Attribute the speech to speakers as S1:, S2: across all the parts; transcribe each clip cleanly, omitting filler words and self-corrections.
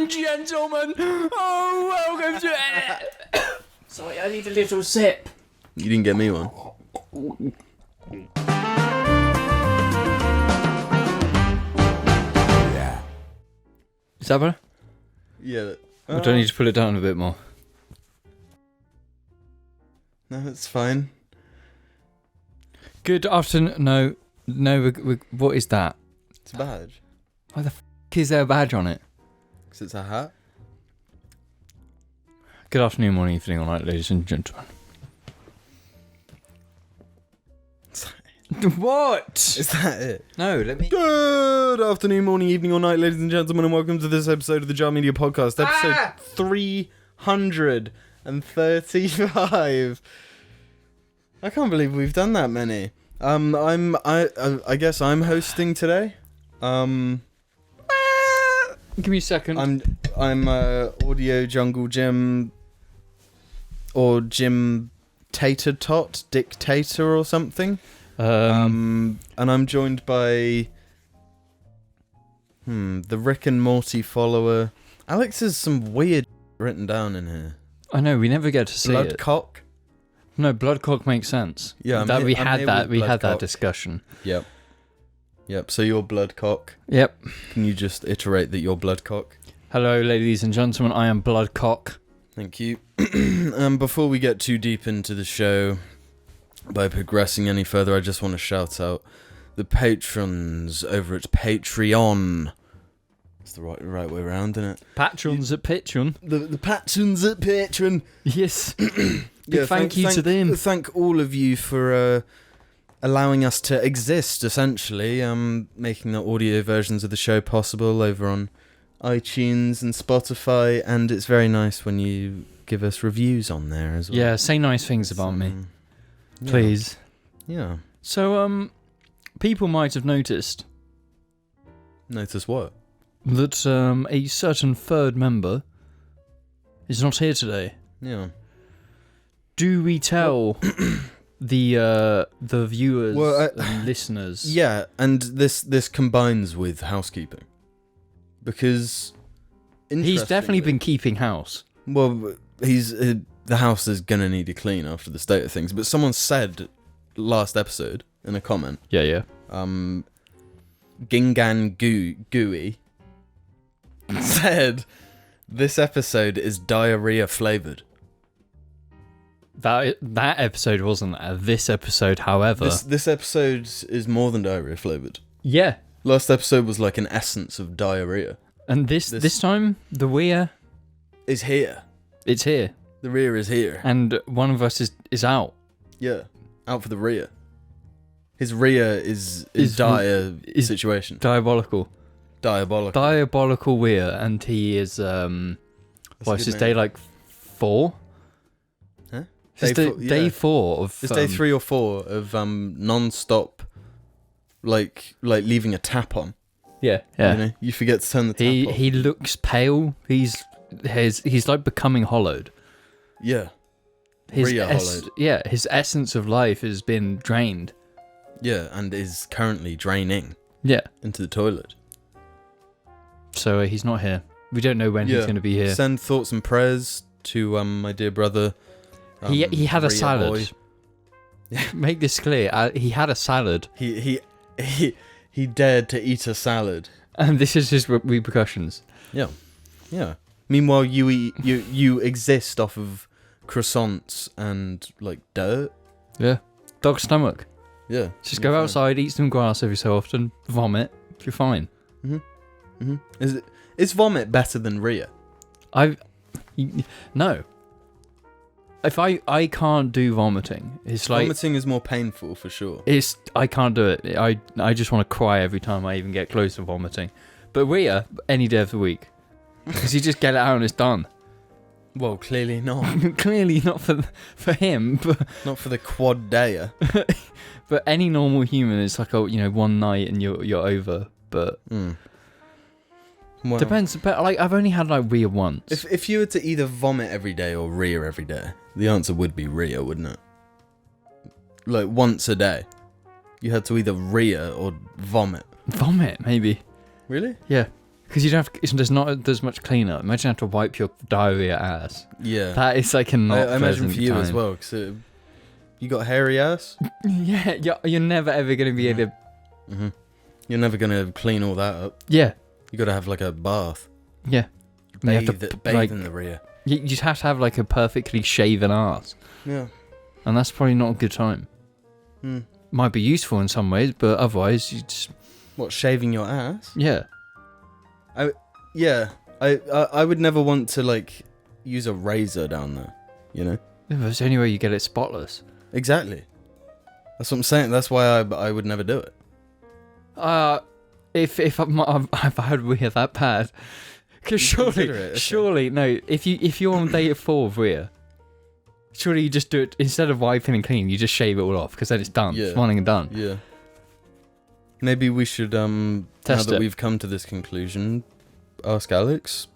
S1: and gentlemen, welcome to... Sorry, I need a little sip.
S2: You didn't get me one. Yeah.
S1: Is that better?
S2: Yeah.
S1: Or do I need to pull it down a bit more?
S2: No, it's fine.
S1: Good afternoon. No, what is that?
S2: It's a badge.
S1: Why the f*** is there a badge on it?
S2: Because it's a hat.
S1: Good afternoon, morning, evening, or night, ladies and gentlemen. What?
S2: Is that it?
S1: No, let me...
S2: Good afternoon, morning, evening, or night, ladies and gentlemen, and welcome to this episode of the Jar Media Podcast, episode 335. I can't believe we've done that many. I guess I'm hosting today.
S1: Give me a second.
S2: I'm Audio Jungle Jim or Jim Tater Tot Dictator or something. And I'm joined by the Rick and Morty follower. Alex has some weird written down in here.
S1: I know, we never get to see it.
S2: Bloodcock.
S1: No, Bloodcock makes sense.
S2: Yeah,
S1: we had that discussion.
S2: Yep. So you're Bloodcock.
S1: Yep.
S2: Can you just iterate that you're Bloodcock?
S1: Hello, ladies and gentlemen. I am Bloodcock.
S2: Thank you. Before we get too deep into the show, by progressing any further, I just want to shout out the patrons over at Patreon. It's the right way around, isn't it?
S1: Patrons at Patreon.
S2: The patrons at Patreon.
S1: Yes. Thank you to them.
S2: Thank all of you for allowing us to exist, essentially. Making the audio versions of the show possible over on iTunes and Spotify, and it's very nice when you give us reviews on there as well.
S1: Yeah, say nice things about me.
S2: Yeah.
S1: Please.
S2: Yeah.
S1: So, people might have noticed
S2: Notice what?
S1: that a certain third member is not here today.
S2: Yeah.
S1: Do we tell the viewers and listeners?
S2: Yeah, and this combines with housekeeping. Because
S1: He's definitely been keeping house.
S2: Well, the house is gonna need a clean after the state of things. But someone said last episode in a comment.
S1: Yeah.
S2: Gingan Gooey said this episode is diarrhea flavored.
S1: That episode wasn't. This episode, however,
S2: this episode is more than diarrhea flavored.
S1: Yeah.
S2: Last episode was like an essence of diarrhea.
S1: And this time the rear
S2: is here.
S1: It's here.
S2: The rear is here.
S1: And one of us is out.
S2: Yeah. Out for the rear. His rear is dire situation.
S1: Diabolical rear, and he is what's his day, like 4?
S2: Huh?
S1: Day 4 of
S2: it's day 3 or 4 of non-stop like leaving a tap on.
S1: Yeah.
S2: You know, you forget to turn the tap off.
S1: He looks pale. He's like becoming hollowed.
S2: Yeah. Hollowed.
S1: Yeah, his essence of life has been drained.
S2: Yeah, and is currently draining.
S1: Yeah.
S2: Into the toilet.
S1: So he's not here. We don't know when he's going to be here.
S2: Send thoughts and prayers to my dear brother.
S1: He had a
S2: REA
S1: salad. Make this clear. He had a salad.
S2: He dared to eat a salad.
S1: And this is his repercussions.
S2: Yeah. Meanwhile, you exist off of croissants and like dirt.
S1: Yeah. Dog stomach.
S2: Yeah.
S1: Just go outside, eat some grass every so often, vomit. You're fine.
S2: Is vomit better than REA?
S1: No. If I can't do vomiting, it's like
S2: vomiting is more painful for sure.
S1: I can't do it. I just want to cry every time I even get close to vomiting. But REA, any day of the week, because you just get it out and it's done.
S2: Well, clearly not.
S1: Clearly not for him, but
S2: not for the quad dayer.
S1: But any normal human, it's like one night and you're over. But
S2: well,
S1: depends. But like I've only had like REA once.
S2: If you were to either vomit every day or REA every day, the answer would be REA, wouldn't it? Like once a day, you had to either REA or vomit.
S1: Vomit, maybe.
S2: Really?
S1: Yeah. Because you don't have. There's not as much cleanup. Imagine having to wipe your diarrhea ass.
S2: Yeah.
S1: That is like a not.
S2: I imagine for you
S1: time.
S2: as well, because you got hairy ass.
S1: Yeah, you're never ever going to be able to.
S2: Mm-hmm. You're never going to clean all that up.
S1: Yeah.
S2: You got to have like a bath.
S1: Yeah.
S2: Bathe,
S1: You have to,
S2: bathe
S1: like,
S2: in the REA.
S1: you just have to have like a perfectly shaven ass.
S2: Yeah.
S1: And that's probably not a good time.
S2: Hmm.
S1: Might be useful in some ways, but otherwise you just.
S2: What, shaving your ass?
S1: Yeah.
S2: Yeah. I would never want to like use a razor down there, you know?
S1: It's the only way you get it spotless.
S2: Exactly. That's what I'm saying. That's why I would never do it.
S1: If I've had Rhea that bad, because surely no. If you're on day 4 of Rhea, surely you just do it instead of wiping and cleaning. You just shave it all off because then it's done.
S2: Yeah.
S1: It's one and done.
S2: Yeah. Maybe we should now that we've come to this conclusion, ask Alex,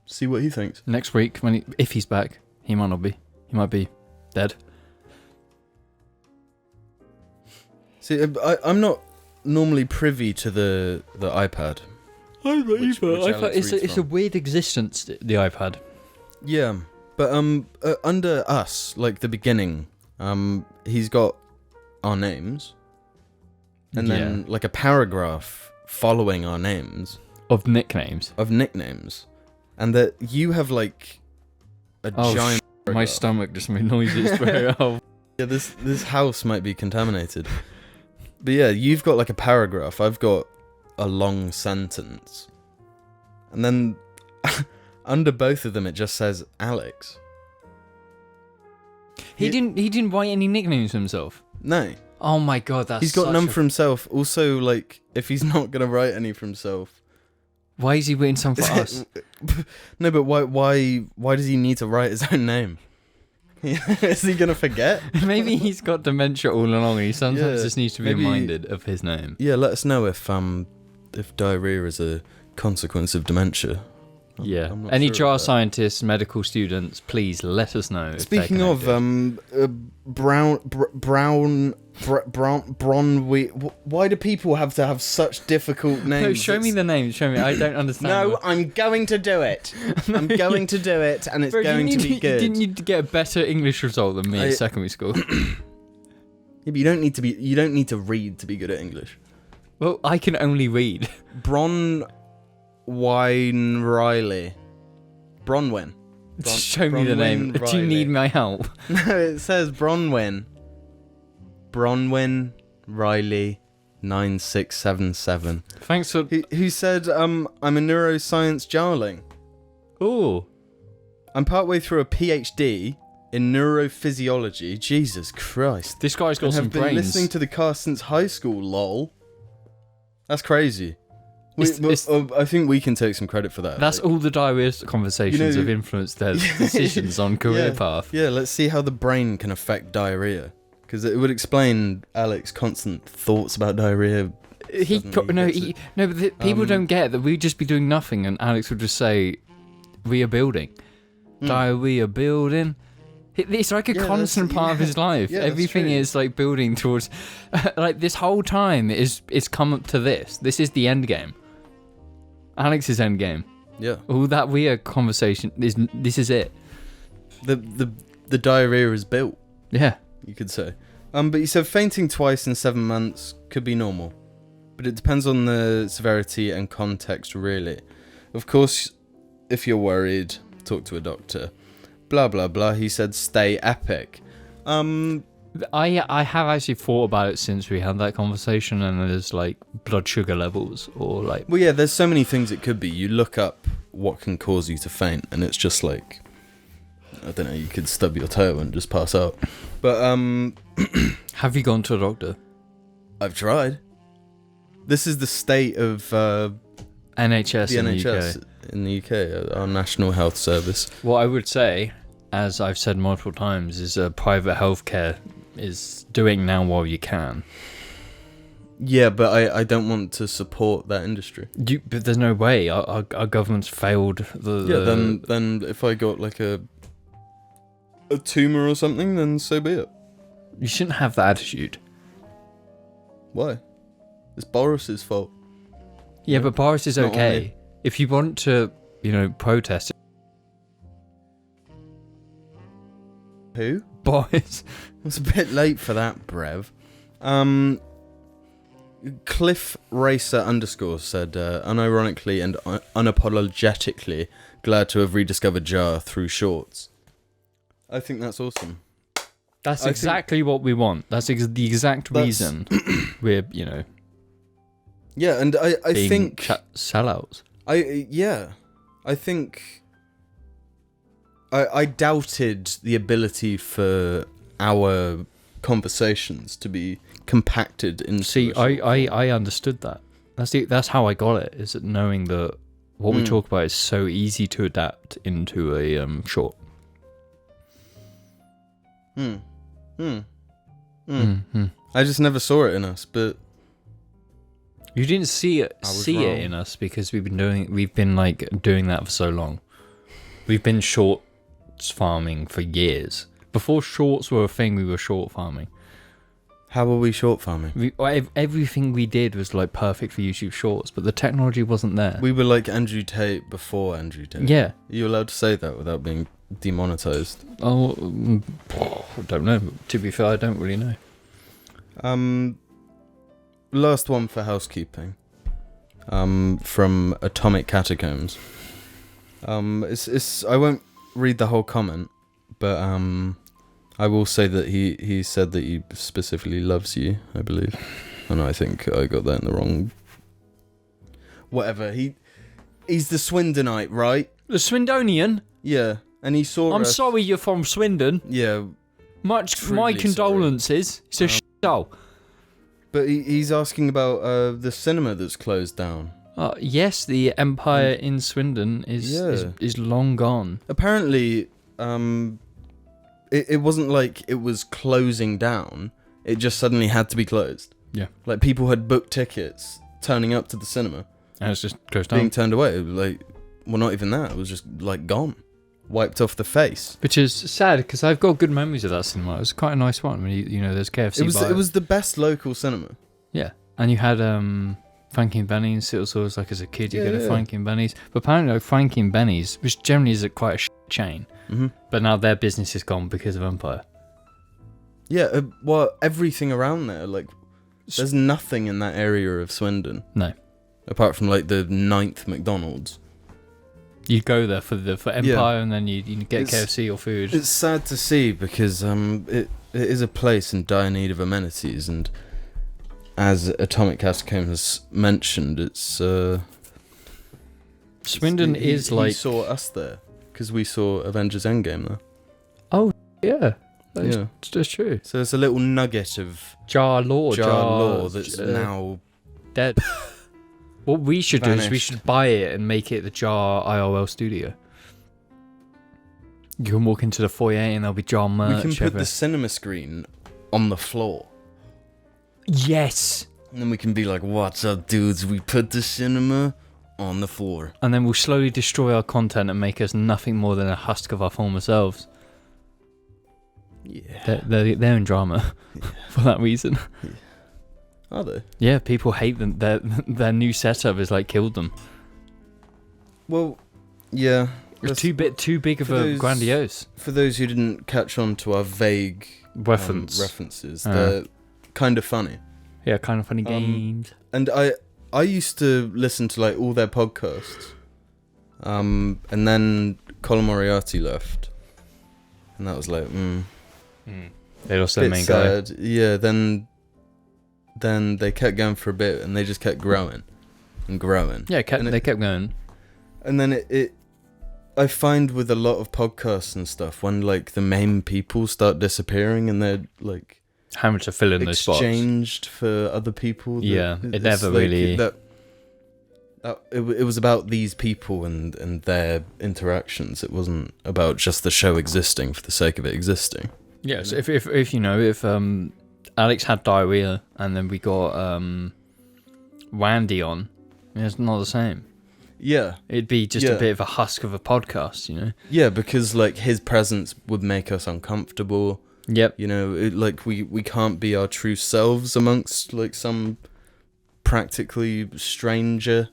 S2: see what he thinks.
S1: Next week if he's back, he might not be. He might be dead.
S2: See, I'm not normally privy to the iPad.
S1: I'm not either.
S2: Alex
S1: It's a weird existence, the iPad.
S2: Yeah, but under us, like the beginning, he's got our names, and then like a paragraph following our names
S1: of nicknames,
S2: and that you have like a giant.
S1: My stomach just made noises.
S2: Yeah, this house might be contaminated. But yeah, you've got like a paragraph. I've got a long sentence, and then under both of them, it just says Alex.
S1: He didn't write any nicknames for himself.
S2: No.
S1: Oh my god,
S2: He's got none for himself. Also, like, if he's not gonna write any for himself,
S1: why is he writing some for us?
S2: No, but why does he need to write his own name? Is he gonna forget?
S1: Maybe he's got dementia all along, and he sometimes just needs to be reminded of his name.
S2: Yeah, let us know if diarrhea is a consequence of dementia. I'm not
S1: Any
S2: sure
S1: jar
S2: about that.
S1: scientists, medical students, please let us know.
S2: Speaking of why do people have to have such difficult names?
S1: No, show me the name. Show me. I don't understand.
S2: No, I'm going to do it. I'm going to do it, and it's going to be good.
S1: You didn't need to get a better English result than me at secondary school.
S2: Yeah, but you don't need to read to be good at English.
S1: Well, I can only read.
S2: Bronwyn.
S1: Show me the name.
S2: Riley.
S1: Do you need my help?
S2: No, it says Bronwyn Riley 9677.
S1: Thanks for.
S2: Who said I'm a neuroscience jarling.
S1: Oh.
S2: I'm partway through a PhD in neurophysiology. Jesus Christ.
S1: This guy's got some
S2: I've been
S1: brains.
S2: listening to the cast since high school, lol. That's crazy. I think we can take some credit for that.
S1: That's all the diarrhea conversations have influenced their decisions on career path.
S2: Yeah, let's see how the brain can affect diarrhea. Because it would explain Alex's constant thoughts about diarrhea.
S1: People don't get that we'd just be doing nothing and Alex would just say, "We are building, diarrhea building." It's like a constant part of his life.
S2: Yeah,
S1: everything is like building towards, like this whole time it's come up to this. This is the end game. Alex's end game.
S2: Yeah.
S1: All that weird conversation this is it.
S2: The diarrhea is built.
S1: Yeah.
S2: You could say. But you said fainting twice in 7 months could be normal. But it depends on the severity and context, really. Of course, if you're worried, talk to a doctor. Blah, blah, blah. He said stay epic.
S1: I have actually thought about it since we had that conversation, and there's like blood sugar levels or like.
S2: Well, yeah, there's so many things it could be. You look up what can cause you to faint, and it's just like, I don't know, you could stub your toe and just pass out. But
S1: have you gone to a doctor?
S2: I've tried. This is the state of
S1: NHS
S2: the
S1: in
S2: NHS
S1: the UK.
S2: In the UK, our National Health Service.
S1: What I would say, as I've said multiple times, is private healthcare is doing now while you can.
S2: Yeah, but I don't want to support that industry.
S1: But there's no way. Our government's failed the.
S2: Then if I got like a tumour or something, then so be it.
S1: You shouldn't have that attitude.
S2: Why? It's Boris's fault.
S1: Yeah, but Boris is
S2: Not
S1: okay. If you want to, protest,
S2: Who?
S1: boys.
S2: It's a bit late for that, Brev. Cliff Racer _ said, unironically and unapologetically glad to have rediscovered Jar through shorts. I think that's awesome.
S1: That's exactly what we want. That's the exact reason we're,
S2: Yeah, and I think
S1: sellouts.
S2: I think I doubted the ability for our conversations to be compacted into.
S1: See, I understood that. That's how I got it. Is that knowing that what we talk about is so easy to adapt into a short.
S2: I just never saw it in us, but
S1: you didn't see it
S2: wrong.
S1: in us because we've been doing that for so long. We've been shorts farming for years. Before shorts were a thing, we were short farming.
S2: How were we short farming?
S1: Everything we did was like perfect for YouTube Shorts, but the technology wasn't there.
S2: We were like Andrew Tate before Andrew Tate.
S1: Yeah.
S2: Are you allowed to say that without being demonetized?
S1: Oh, I don't know. To be fair, I don't really know.
S2: Last one for housekeeping. From Atomic Catacombs. I won't read the whole comment, but I will say that he said that he specifically loves you, I believe. And I think I got that in the wrong. Whatever. He's the Swindonite, right?
S1: The Swindonian?
S2: Yeah. And he saw
S1: I'm sorry you're from Swindon.
S2: Yeah.
S1: My condolences. It's a shithole.
S2: But he's asking about the cinema that's closed down.
S1: Yes, the Empire in Swindon is long gone.
S2: Apparently, it wasn't like it was closing down. It just suddenly had to be closed.
S1: Yeah.
S2: Like, people had booked tickets turning up to the cinema.
S1: And it's just closed down.
S2: Being turned away. Well, not even that. It was just, gone. Wiped off the face.
S1: Which is sad, because I've got good memories of that cinema. It was quite a nice one. I mean, there's KFC.
S2: It was the best local cinema.
S1: Yeah. And you had Frankie and Benny's. It was always like, as a kid, you go to Frankie and Benny's. But apparently, Frankie and Benny's, which generally is quite a chain, but now their business is gone because of Empire.
S2: Yeah, well, everything around there, there's nothing in that area of Swindon.
S1: No.
S2: Apart from, the 9th McDonald's.
S1: You'd go there for Empire, and then you'd get KFC or food.
S2: It's sad to see, because it is a place in dire need of amenities, and as Atomic Catacombs has mentioned, it's
S1: Swindon is
S2: he saw us there, because we saw Avengers Endgame there.
S1: Oh, yeah. That's true.
S2: So it's a little nugget of
S1: Jar lore
S2: that's now
S1: dead. What we should do
S2: vanished.
S1: is we should buy it and make it the Jar IRL studio. You can walk into the foyer and there'll be Jar merch.
S2: We can put the cinema screen on the floor.
S1: Yes!
S2: And then we can be like, what's up, dudes? We put the cinema on the floor.
S1: And then we'll slowly destroy our content and make us nothing more than a husk of our former selves.
S2: Yeah.
S1: They're in drama for that reason.
S2: Yeah. Are they?
S1: Yeah, people hate them. Their new setup has killed them.
S2: Well, yeah.
S1: It's too big of a grandiose.
S2: For those who didn't catch on to our vague references, they're kind of funny.
S1: Yeah, kind of funny games.
S2: And I used to listen to all their podcasts. And then Colin Moriarty left. And that was
S1: They lost their main guy.
S2: Yeah, then they kept going for a bit, and they just kept growing and growing.
S1: Yeah, they kept going.
S2: And then I find with a lot of podcasts and stuff, when the main people start disappearing and they're
S1: having to fill in those spots,
S2: exchanged for other people.
S1: It never really.
S2: It was about these people and their interactions. It wasn't about just the show existing for the sake of it existing.
S1: Yeah, so if Alex had diarrhea and then we got Randy on, it's not the same.
S2: Yeah.
S1: It'd be just a bit of a husk of a podcast,
S2: Yeah, because his presence would make us uncomfortable.
S1: Yep.
S2: We can't be our true selves amongst some practically stranger,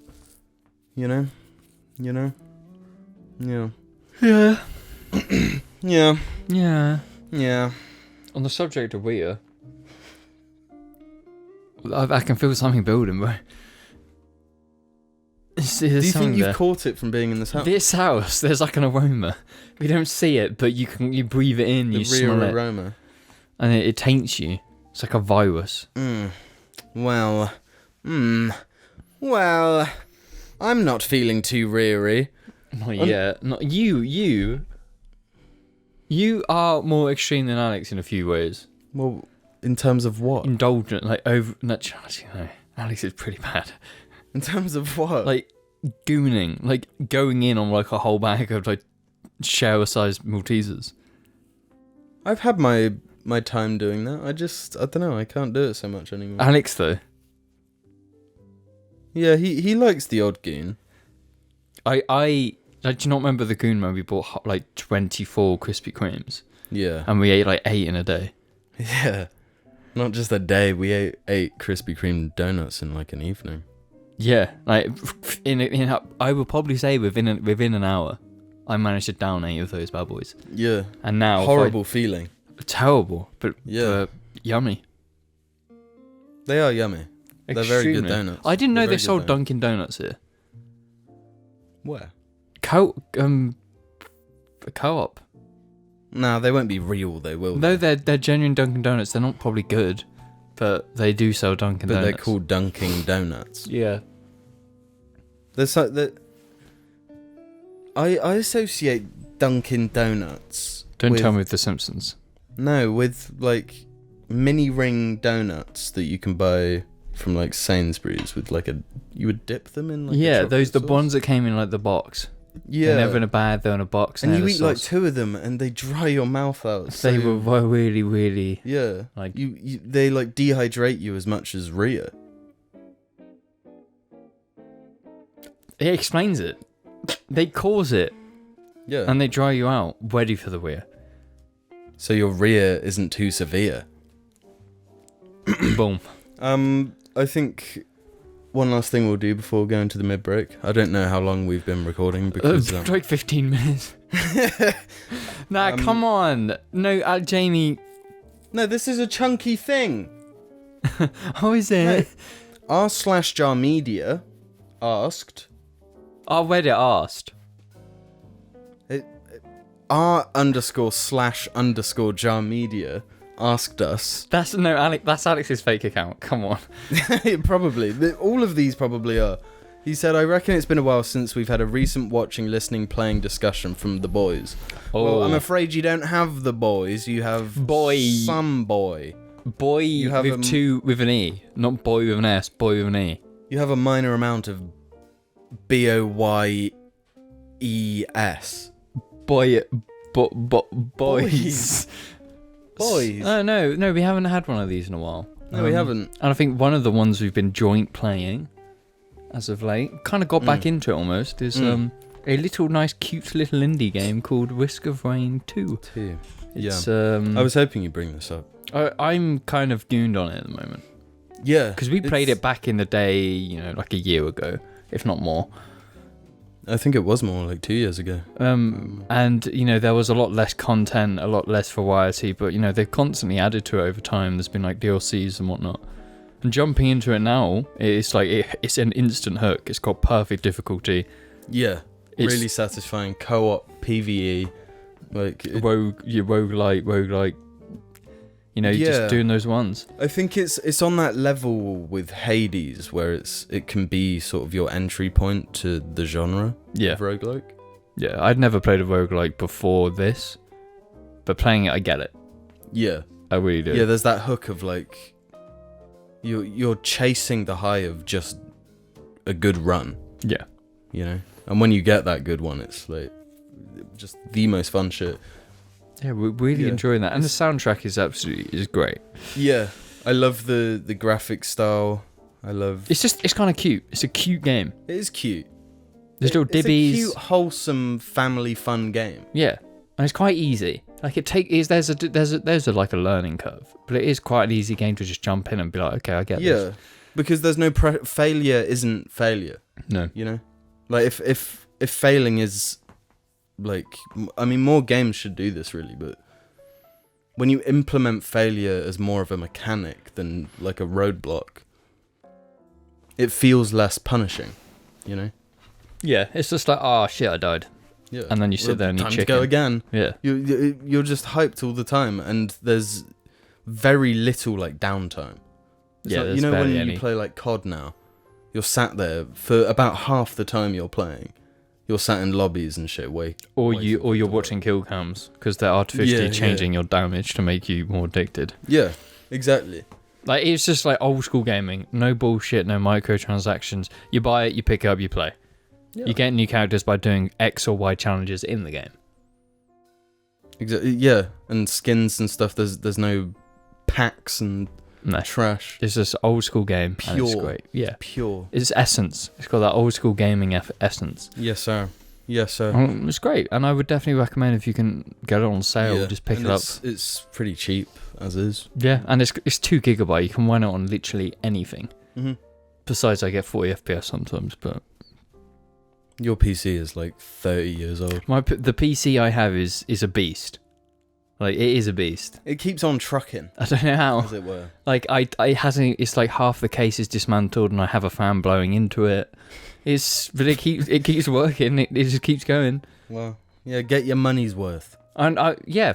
S2: You know? Yeah.
S1: Yeah.
S2: Yeah.
S1: Yeah.
S2: Yeah.
S1: On the subject of Rhea, I can feel something building, bro.
S2: Do you think you've caught it from being in this house?
S1: This house, there's like an aroma. We don't see it, but you breathe it in, you smell it.
S2: Aroma.
S1: And it taints you. It's like a virus.
S2: Well, I'm not feeling too reary.
S1: Not yet. Not you. You are more extreme than Alex in a few ways.
S2: Well, in terms of what?
S1: Indulgent, like over. Not, Alex is pretty bad.
S2: In terms of what?
S1: Like gooning, like going in on like a whole bag of like shower-sized Maltesers.
S2: I've had my time doing that. I don't know. I can't do it so much anymore.
S1: Alex though.
S2: Yeah, he likes the odd goon.
S1: I like, do you not remember the goon when we bought like 24 Krispy Kremes?
S2: Yeah.
S1: And we ate like 8 in a day.
S2: Yeah. Not just a day. We ate 8 Krispy Kreme donuts in like an evening.
S1: Yeah, like I would probably say within an hour, I managed to down 8 of those bad boys.
S2: Yeah.
S1: And now
S2: horrible feeling.
S1: Terrible, but
S2: yeah,
S1: yummy.
S2: They are yummy. They're very good donuts.
S1: I didn't know they sold Dunkin' Donuts here.
S2: Where?
S1: Co-op.
S2: No, they won't be real though, will
S1: they?
S2: No,
S1: they're genuine Dunkin' Donuts. They're not probably good, but they do sell Dunkin' Donuts.
S2: But they're called Dunkin' Donuts.
S1: Yeah.
S2: There's like that. I associate Dunkin' Donuts.
S1: Don't tell me with The Simpsons.
S2: No, with like mini ring donuts that you can buy from like Sainsbury's with like you would dip them in like
S1: the
S2: sauce.
S1: ones that came in like the box.
S2: Yeah,
S1: they're never in a bag, they're in a box.
S2: And you eat like 2 of them and they dry your mouth out.
S1: They were really, really.
S2: Yeah, like they like dehydrate you as much as REA.
S1: It explains it. They cause it.
S2: Yeah.
S1: And they dry you out, ready for the REA.
S2: So your REA isn't too severe.
S1: Boom.
S2: I think one last thing we'll do before going to the mid-break. I don't know how long we've been recording because...
S1: like 15 minutes. Nah, come on. No, Jamie...
S2: No, this is a chunky thing.
S1: Oh, is it?
S2: No. r/jar media asked...
S1: Our Reddit asked.
S2: r_/_jar media asked us.
S1: That's Alex's fake account. Come on.
S2: Probably. All of these probably are. He said, I reckon it's been a while since we've had a recent watching, listening, playing discussion from the boys. Oh. Well, I'm afraid you don't have the boys. You have some boy.
S1: Boy you have with an E. Not boy with an S, boy with an E.
S2: You have a minor amount of BOYES.
S1: Boys.
S2: Boys.
S1: No, we haven't had one of these in a while.
S2: No, we haven't.
S1: And I think one of the ones we've been joint playing as of late, kind of got back into it almost, is a little nice, cute little indie game called Risk of Rain 2. It's,
S2: I was hoping you'd bring this up.
S1: I'm kind of gooned on it at the moment.
S2: Yeah.
S1: Because we played it back in the day, like a year ago, if not more.
S2: I think it was more like 2 years ago.
S1: And, there was a lot less content, a lot less variety, but, they've constantly added to it over time. There's been like DLCs and whatnot. And jumping into it now, it's like, it's an instant hook. It's got perfect difficulty.
S2: Yeah. It's really satisfying. Co-op, PvE. Like roguelike. Just doing those ones. I think it's on that level with Hades, where it can be sort of your entry point to the genre of roguelike. Yeah, I'd never played a roguelike before this, but playing it, I get it. Yeah. I really do. Yeah, there's that hook of like, you're chasing the high of just a good run. Yeah. And when you get that good one, it's like just the most fun shit. Yeah, we're really enjoying that. And the soundtrack is great. Yeah. I love the graphic style. It's kind of cute. It's a cute game. It is cute. There's little dibbies. It's a cute, wholesome, family fun game. Yeah. And it's quite easy. Like there's a like a learning curve, but it is quite an easy game to just jump in and be like, okay, I get this. Yeah. Because there's no failure isn't failure. No. Like if if failing is like, I mean, more games should do this really, but when you implement failure as more of a mechanic than like a roadblock, it feels less punishing, you know?
S1: Yeah, it's just like, oh shit, I died.
S2: Yeah.
S1: And then you sit there and you
S2: time
S1: chicken.
S2: to go again.
S1: Yeah.
S2: You're just hyped all the time, and there's very little like downtime.
S1: Yeah,
S2: you know when you play like COD now, you're sat there for about half the time you're playing. You're sat in lobbies and shit.
S1: Or you're watching kill cams because they're artificially changing your damage to make you more addicted.
S2: Yeah, exactly.
S1: Like, it's just like old school gaming. No bullshit, no microtransactions. You buy it, you pick it up, you play. Yeah. You get new characters by doing X or Y challenges in the game.
S2: Exactly. Yeah, and skins and stuff. There's no packs and trash.
S1: It's just old school game.
S2: Pure.
S1: And it's great. Yeah.
S2: Pure.
S1: It's essence. It's got that old school gaming essence.
S2: Yes, sir. Yes, sir.
S1: It's great, and I would definitely recommend if you can get it on sale, just pick it up.
S2: It's pretty cheap as is.
S1: Yeah, and it's 2 GB. You can run it on literally anything.
S2: Mm-hmm.
S1: Besides, I get 40 FPS sometimes, but
S2: your PC is like 30 years old.
S1: The PC I have is a beast. Like, it is a beast.
S2: It keeps on trucking.
S1: I don't know how.
S2: As it were.
S1: Like, it's like half the case is dismantled, and I have a fan blowing into it. But it keeps working. It just keeps going.
S2: Well, yeah, get your money's worth.
S1: And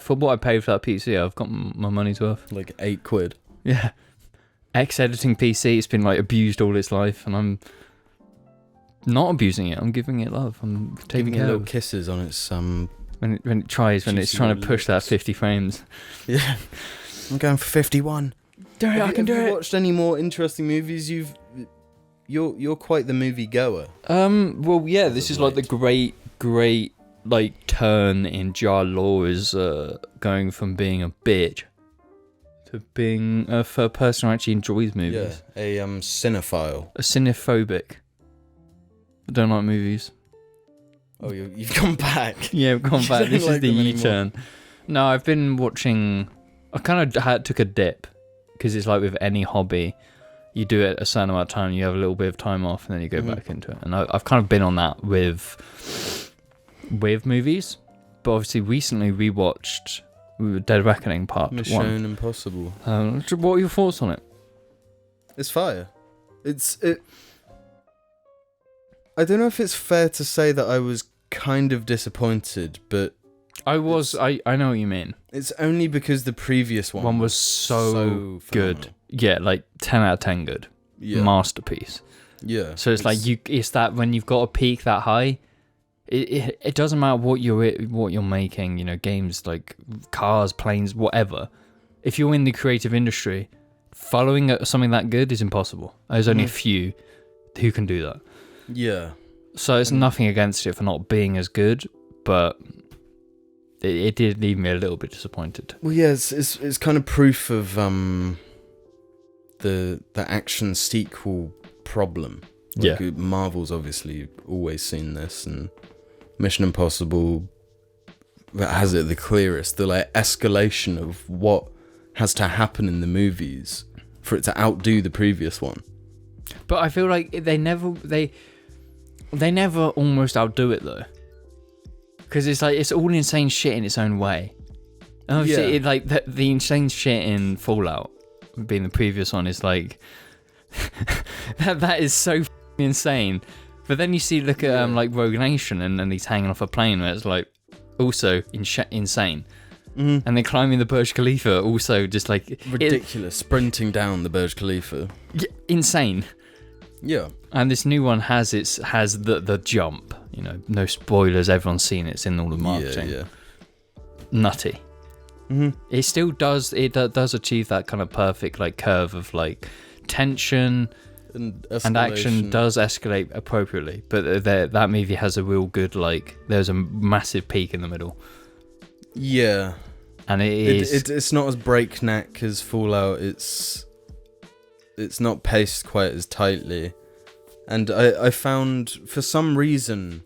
S1: for what I paid for that PC, I've got my money's worth.
S2: Like £8.
S1: Yeah. Editing PC, it's been like abused all its life, and I'm not abusing it. I'm giving it love. I'm taking
S2: giving it little kisses on its
S1: when it's trying to push that 50 frames.
S2: Yeah. I'm going for 51.
S1: Have you
S2: watched any more interesting movies? You're quite the movie goer.
S1: Well, yeah, this is like the great like turn in Jar Law is going from being a bitch to being a person who actually enjoys movies.
S2: Yeah, a cinephile.
S1: A cinephobic. I don't like movies.
S2: Oh, you've gone back.
S1: Yeah, I've gone back. This is the U-turn.
S2: Anymore.
S1: No, I've been watching. I kind of took a dip because it's like with any hobby, you do it a certain amount of time, you have a little bit of time off, and then you go back into it. And I've kind of been on that with movies, but obviously recently rewatched Dead Reckoning Part 1.
S2: Mission Impossible.
S1: What are your thoughts on it?
S2: It's fire. I don't know if it's fair to say that I was kind of disappointed, but
S1: I was. I know what you mean.
S2: It's only because the previous one
S1: was so good. Yeah, like 10 out of 10 good. Yeah. Masterpiece.
S2: Yeah.
S1: So it's like it's that when you've got a peak that high, it doesn't matter what you're making, you know, games like cars, planes, whatever. If you're in the creative industry, following something that good is impossible. There's only a few who can do that.
S2: Yeah.
S1: So it's nothing against it for not being as good, but it did leave me a little bit disappointed.
S2: Well, yeah, it's kind of proof of the action sequel problem. Like, yeah. Marvel's obviously always seen this, and Mission Impossible that has it the clearest. The like escalation of what has to happen in the movies for it to outdo the previous one.
S1: But I feel like they never almost outdo it though, because it's like it's all insane shit in its own way. And obviously, like the insane shit in Fallout, being the previous one, is like that is so insane. But then you look at like Ruination, and he's hanging off a plane, where it's like also insane. Mm-hmm. And then climbing the Burj Khalifa, also just like
S2: ridiculous, sprinting down the Burj Khalifa,
S1: insane.
S2: Yeah. And
S1: this new one has the jump. You know, no spoilers. Everyone's seen it. It's in all the marketing. Yeah. Nutty. Mm-hmm. It still does. It does achieve that kind of perfect like curve of like tension and action does escalate appropriately. But that movie has a real good like. There's a massive peak in the middle.
S2: Yeah.
S1: And
S2: it's not as breakneck as Fallout. It's not paced quite as tightly. And I found, for some reason,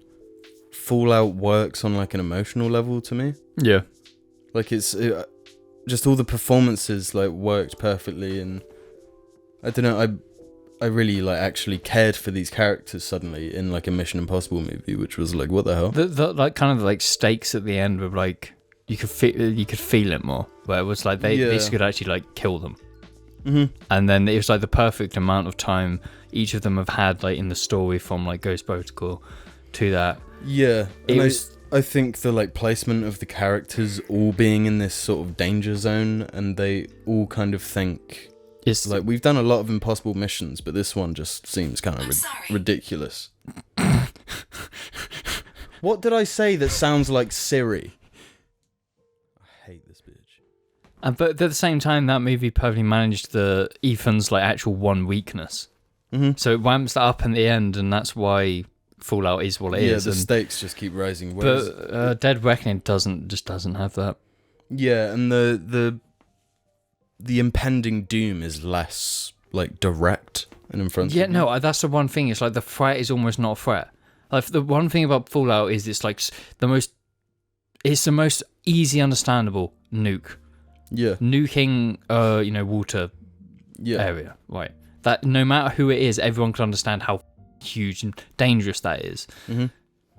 S2: Fallout works on like an emotional level to me.
S1: Yeah.
S2: Like just all the performances like worked perfectly, and I don't know, I really like actually cared for these characters suddenly in like a Mission Impossible movie, which was like, what the hell?
S1: The like kind of like stakes at the end were like you could feel it more, where it was like this could actually like kill them.
S2: Mm-hmm.
S1: And then it was like the perfect amount of time each of them have had like in the story, from like Ghost Protocol to that.
S2: Yeah, I think the like placement of the characters all being in this sort of danger zone, and they all kind of think it's like, we've done a lot of impossible missions, but this one just seems kind of ridiculous. What did I say that sounds like Siri? I hate this bitch.
S1: But at the same time, that movie perfectly managed Ethan's like actual one weakness.
S2: Mm-hmm.
S1: So it ramps that up in the end, and that's why Fallout is what it is.
S2: Yeah, the stakes just keep rising.
S1: But Dead Reckoning doesn't have that.
S2: Yeah, and the impending doom is less like direct and in front of you.
S1: Yeah, no, that's the one thing. It's like the threat is almost not a threat. Like the one thing about Fallout is it's like the most easy understandable nuke.
S2: Yeah.
S1: Nuking water area. Right. That no matter who it is, everyone can understand how huge and dangerous that is.
S2: Mm-hmm.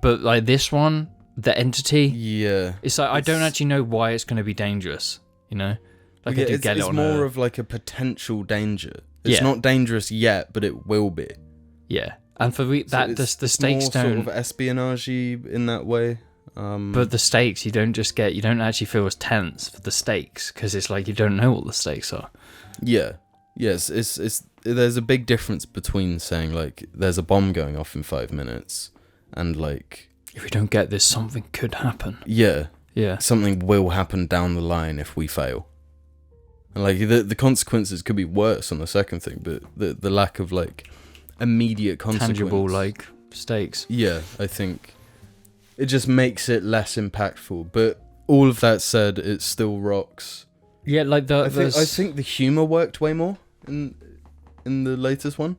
S1: But like this one, the entity, it's like I don't actually know why it's going to be dangerous, you know. Like I do get it on
S2: more of like a potential danger. It's not dangerous yet, but it will be.
S1: Yeah, and for the stakes
S2: more
S1: don't
S2: sort of espionage-y in that way.
S1: But the stakes you don't actually feel as tense for the stakes, because it's like you don't know what the stakes are.
S2: Yeah. Yes, it's there's a big difference between saying like there's a bomb going off in 5 minutes and like,
S1: if we don't get this, something could happen.
S2: Yeah.
S1: Yeah.
S2: Something will happen down the line if we fail. And like the consequences could be worse on the second thing, but the lack of like immediate consequence,
S1: tangible like stakes.
S2: Yeah, I think it just makes it less impactful. But all of that said, it still rocks.
S1: Yeah, like
S2: I think the humor worked way more in the latest one.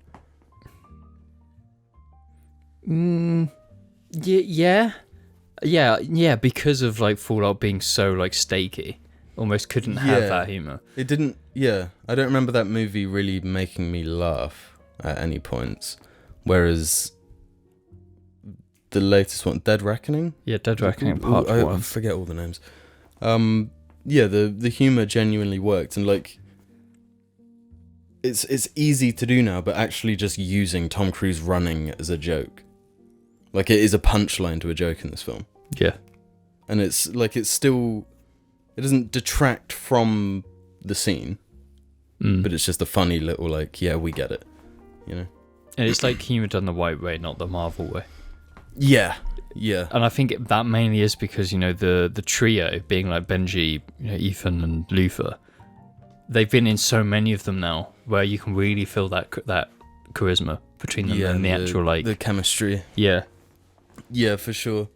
S1: Yeah, because of like Fallout being so like stakey. Almost couldn't have that humor.
S2: It didn't. Yeah, I don't remember that movie really making me laugh at any points. Whereas the latest one, Dead Reckoning.
S1: Yeah, Dead Reckoning Part 1.
S2: I forget all the names. Yeah, the humor genuinely worked, and like it's easy to do now, but actually just using Tom Cruise running as a joke, like it is a punchline to a joke in this film.
S1: Yeah,
S2: and it's like it doesn't detract from the scene, but it's just a funny little like, yeah, we get it, you know.
S1: And it's like humor done the right way, not the Marvel way.
S2: Yeah.
S1: And I think that mainly is because, you know, the trio being like Benji, you know, Ethan and Luther, they've been in so many of them now where you can really feel that charisma between them and the actual like
S2: the chemistry.
S1: Yeah,
S2: for sure.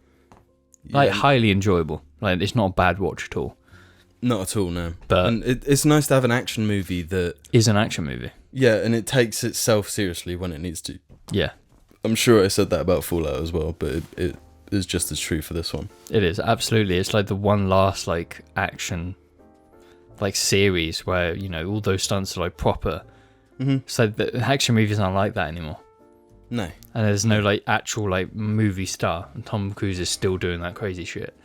S1: Like highly enjoyable. Like it's not a bad watch at all.
S2: Not at all, no.
S1: But
S2: and it's nice to have an action movie that
S1: is an action movie.
S2: Yeah, and it takes itself seriously when it needs to.
S1: Yeah.
S2: I'm sure I said that about Fallout as well, but it is just as true for this one.
S1: It is, absolutely. It's like the one last like action like series where, you know, all those stunts are like proper.
S2: Mm-hmm.
S1: So the action movies aren't like that anymore.
S2: No.
S1: And there's no like actual like movie star, and Tom Cruise is still doing that crazy shit.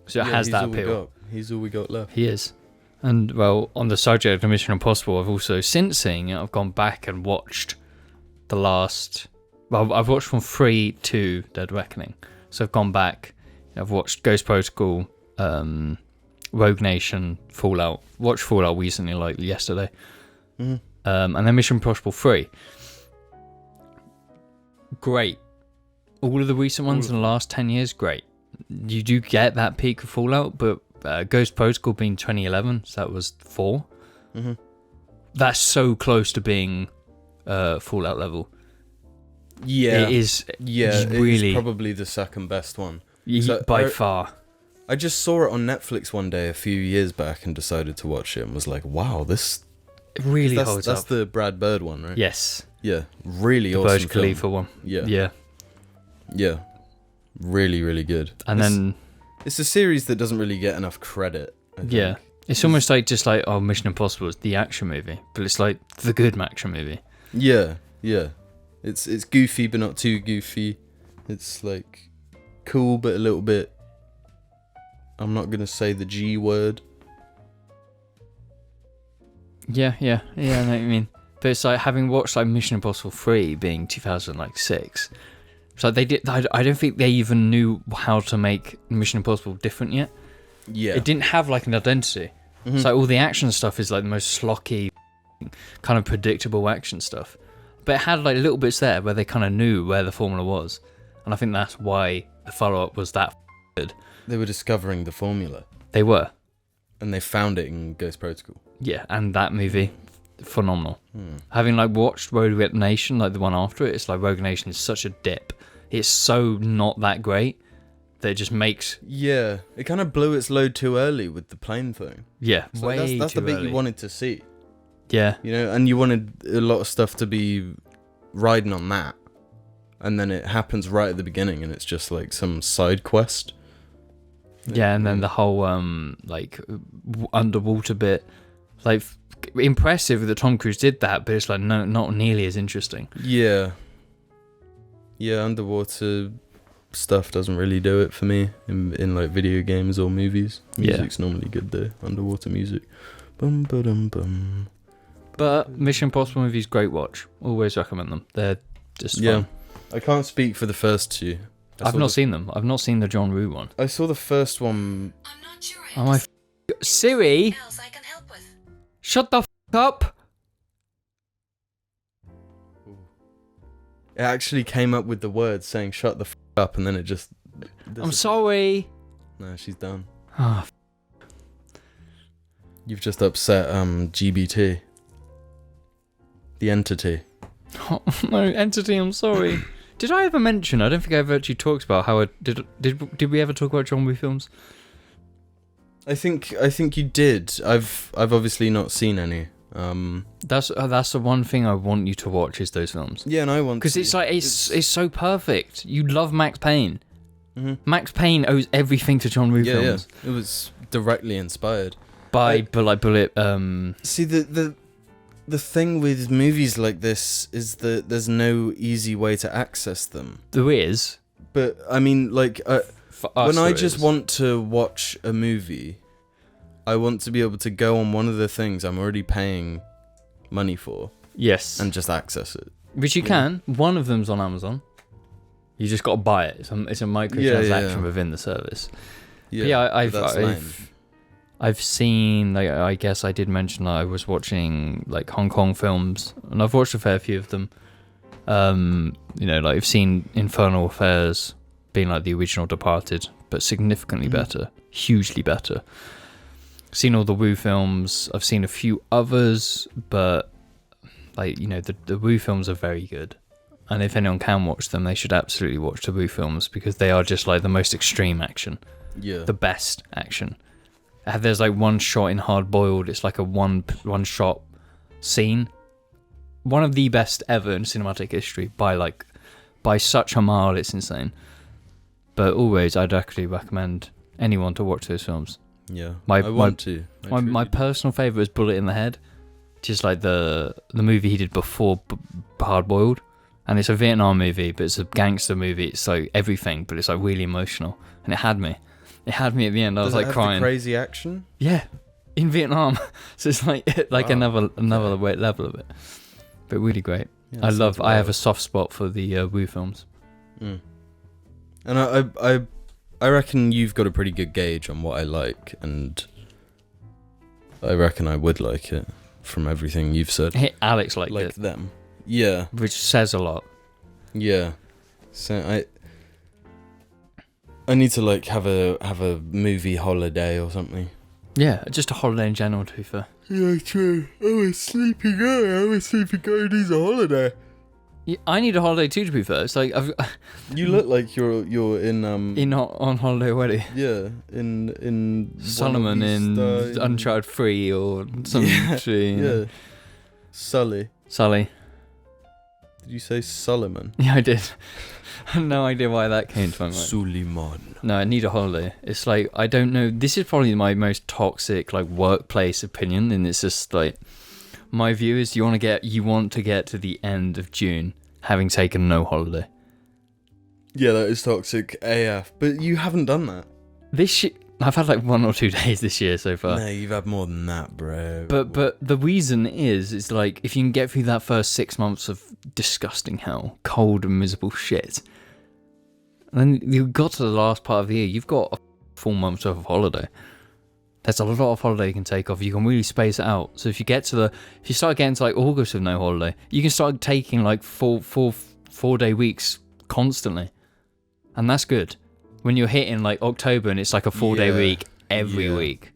S1: So it has that appeal.
S2: He's all we got left.
S1: He is. And well, on the subject of Mission Impossible, I've also, since seeing it, I've gone back and watched the last. Well, I've watched from 3 to Dead Reckoning. So I've gone back. I've watched Ghost Protocol, Rogue Nation, Fallout. Watched Fallout recently, like yesterday.
S2: Mm-hmm.
S1: And then Mission Impossible 3. Great. All of the recent ones in the last 10 years, great. You do get that peak of Fallout, but Ghost Protocol being 2011, so that was 4.
S2: Mm-hmm.
S1: That's so close to being Fallout level.
S2: Yeah.
S1: It is.
S2: Yeah,
S1: really,
S2: it's probably the second best one.
S1: By far.
S2: I just saw it on Netflix one day a few years back and decided to watch it and was like, wow, this...
S1: It really holds up.
S2: That's the Brad Bird one, right?
S1: Yes.
S2: Yeah, really
S1: the
S2: awesome
S1: Burj Khalifa one.
S2: Yeah. Really, really good.
S1: And then...
S2: It's a series that doesn't really get enough credit, I think.
S1: Yeah. It's almost like just like, oh, Mission Impossible is the action movie, but it's like the good action movie.
S2: Yeah. It's goofy but not too goofy. It's like cool but a little bit. I'm not gonna say the G word.
S1: Yeah, I know what you mean. But it's like having watched like Mission Impossible 3 being 2006. It's like they did. I don't think they even knew how to make Mission Impossible different yet.
S2: Yeah.
S1: It didn't have like an identity.
S2: Mm-hmm.
S1: So all the action stuff is like the most slocky, kind of predictable action stuff. But it had like little bits there where they kind of knew where the formula was, and I think that's why the follow-up was that good.
S2: They were discovering the formula.
S1: They were.
S2: And they found it in Ghost Protocol.
S1: Yeah, and that movie, phenomenal. Having like watched Rogue Nation, like the one after it, it's like Rogue Nation is such a dip. It's so not that great that it just makes...
S2: Yeah, it kind of blew its load too early with the plane thing.
S1: Yeah,
S2: so
S1: way
S2: that's
S1: too
S2: the bit
S1: early.
S2: you wanted to see.
S1: Yeah.
S2: You know, and you wanted a lot of stuff to be riding on that. And then it happens right at the beginning and it's just like some side quest.
S1: Yeah, and then the whole like underwater bit, like impressive that Tom Cruise did that, but it's like not nearly as interesting.
S2: Yeah, underwater stuff doesn't really do it for me in like video games or movies. Music's normally good though, underwater music. Bum ba-dum bum.
S1: But Mission Impossible movies, great watch. Always recommend them. They're just fun.
S2: I can't speak for the first two.
S1: I've not seen them. I've not seen the John Woo one.
S2: I saw the first one.
S3: I'm not sure
S1: Oh my Siri,
S3: else I can help with.
S1: shut the up.
S2: It actually came up with the words saying "shut the up," and then it just.
S1: I'm sorry.
S2: No, she's done.
S1: Oh,
S2: You've just upset GBT. The entity.
S1: oh, no, Entity, I'm sorry. Did I ever mention? I don't think I ever actually talked about how I did we ever talk about John Woo films?
S2: I think you did. I've obviously not seen any.
S1: That's the one thing I want you to watch is those films.
S2: Yeah, and I want
S1: Because
S2: to.
S1: it's like it's so perfect. You love Max Payne.
S2: Mm-hmm.
S1: Max Payne owes everything to John Woo films.
S2: Yeah. It was directly inspired
S1: By Bullet.
S2: See the thing with movies like this is that there's no easy way to access them.
S1: There is.
S2: But I mean, like,
S1: For us,
S2: when I
S1: there
S2: just
S1: is.
S2: want to watch a movie, I want to be able to go on one of the things I'm already paying money for
S1: Yes.
S2: and just access it.
S1: Which you can. One of them's on Amazon. You just got to buy it. It's a microtransaction within the service.
S2: Yeah,
S1: But I've seen, like, I guess I did mention that I was watching like Hong Kong films, and I've watched a fair few of them. Like I've seen Infernal Affairs being like the original Departed, but significantly better, hugely better. Seen all the Woo films. I've seen a few others, but like the Woo films are very good. And if anyone can watch them, they should absolutely watch the Woo films because they are just like the most extreme action, the best action. There's like one shot in Hard Boiled. It's like a one shot scene. One of the best ever in cinematic history by such a mile. It's insane. But always, I'd actually recommend anyone to watch those films.
S2: Yeah, I want to.
S1: My personal favourite is Bullet in the Head. Just like the movie he did before Hard Boiled. And it's a Vietnam movie, but it's a gangster movie. It's like everything, but it's like really emotional. And it had me. It had me at the end. I was like crying.
S2: The crazy action?
S1: Yeah, in Vietnam. So it's like another level of it. But really great. Yeah, I have a soft spot for the Woo films.
S2: Mm. And I reckon you've got a pretty good gauge on what I like, and I reckon I would like it from everything you've said.
S1: Hey, Alex liked
S2: like
S1: it.
S2: them. Yeah.
S1: Which says a lot.
S2: Yeah. So I need to like have a movie holiday or something.
S1: Yeah, just a holiday in general, to be fair.
S2: Yeah, true. I'm a sleepy guy needs a holiday.
S1: Yeah, I need a holiday too, to be fair. It's like
S2: you look like you're in
S1: on holiday already.
S2: Yeah, in
S1: Solomon in Uncharted 3 or something.
S2: Yeah. Sully. Did you say Solomon?
S1: Yeah, I did. I have no idea why that came to my mind.
S2: Suleiman.
S1: No, I need a holiday. It's like, I don't know. This is probably my most toxic, like, workplace opinion. And it's just like, My view is you want to get to the end of June having taken no holiday.
S2: Yeah, that is toxic AF. But you haven't done that.
S1: I've had like 1 or 2 days this year so far.
S2: No, you've had more than that, bro.
S1: But the reason is like if you can get through that first 6 months of disgusting hell, cold and miserable shit, and then you got to the last part of the year, you've got a full month's worth of holiday. There's a lot of holiday you can take off. You can really space it out. So if you start getting to like August with no holiday, you can start taking like 4-day weeks constantly, and that's good. When you're hitting like October and it's like a 4-day week every week.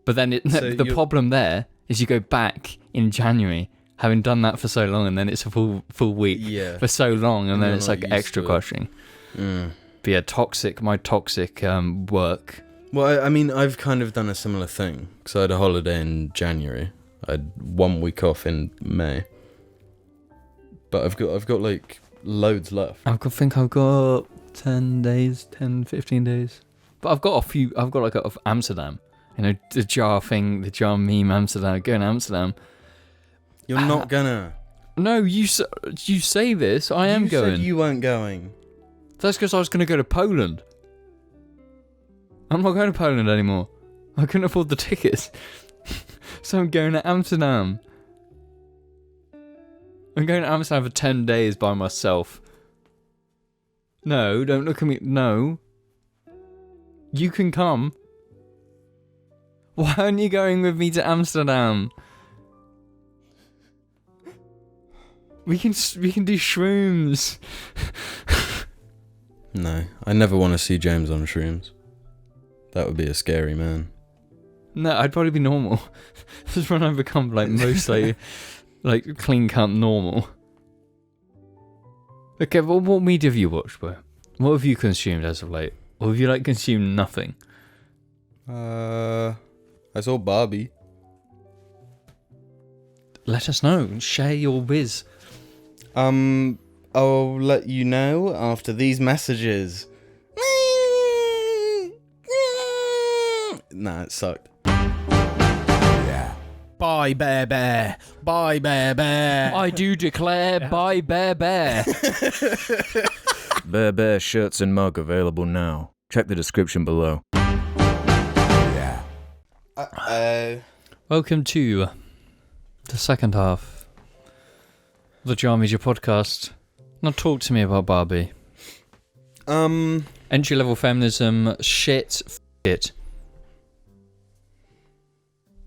S1: But then the problem there is you go back in January having done that for so long, and then it's a full week for so long, and then it's like extra crushing. But yeah, my toxic work.
S2: Well, I mean, I've kind of done a similar thing because I had a holiday in January. I had 1 week off in May, but I've got like loads left.
S1: I think I've got 10 days, 10, 15 days. But I've got like of Amsterdam. You know, the jar meme Amsterdam, going to Amsterdam.
S2: You're not gonna.
S1: No, you say this, I am going. You
S2: said you weren't going.
S1: That's because I was going to go to Poland. I'm not going to Poland anymore. I couldn't afford the tickets. So I'm going to Amsterdam. I'm going to Amsterdam for 10 days by myself. No, don't look at me. No. You can come. Why aren't you going with me to Amsterdam? We can do shrooms.
S2: No, I never want to see James on shrooms. That would be a scary man.
S1: No, I'd probably be normal. This is when I become like mostly like clean cut normal. Okay, well, what media have you watched, bro? What have you consumed as of late? Or have you like consumed nothing?
S2: I saw Barbie.
S1: Let us know. Share your whiz.
S2: I'll let you know after these messages. Nah, it sucked. Yeah.
S3: Bye, Bear Bear. Bye, Bear Bear.
S1: I do declare, bye, Bear Bear.
S3: Bear Bear shirts and mug available now. Check the description below. Yeah.
S1: Welcome to the second half of the Jar Media podcast. Now talk to me about Barbie. Entry-level feminism, shit.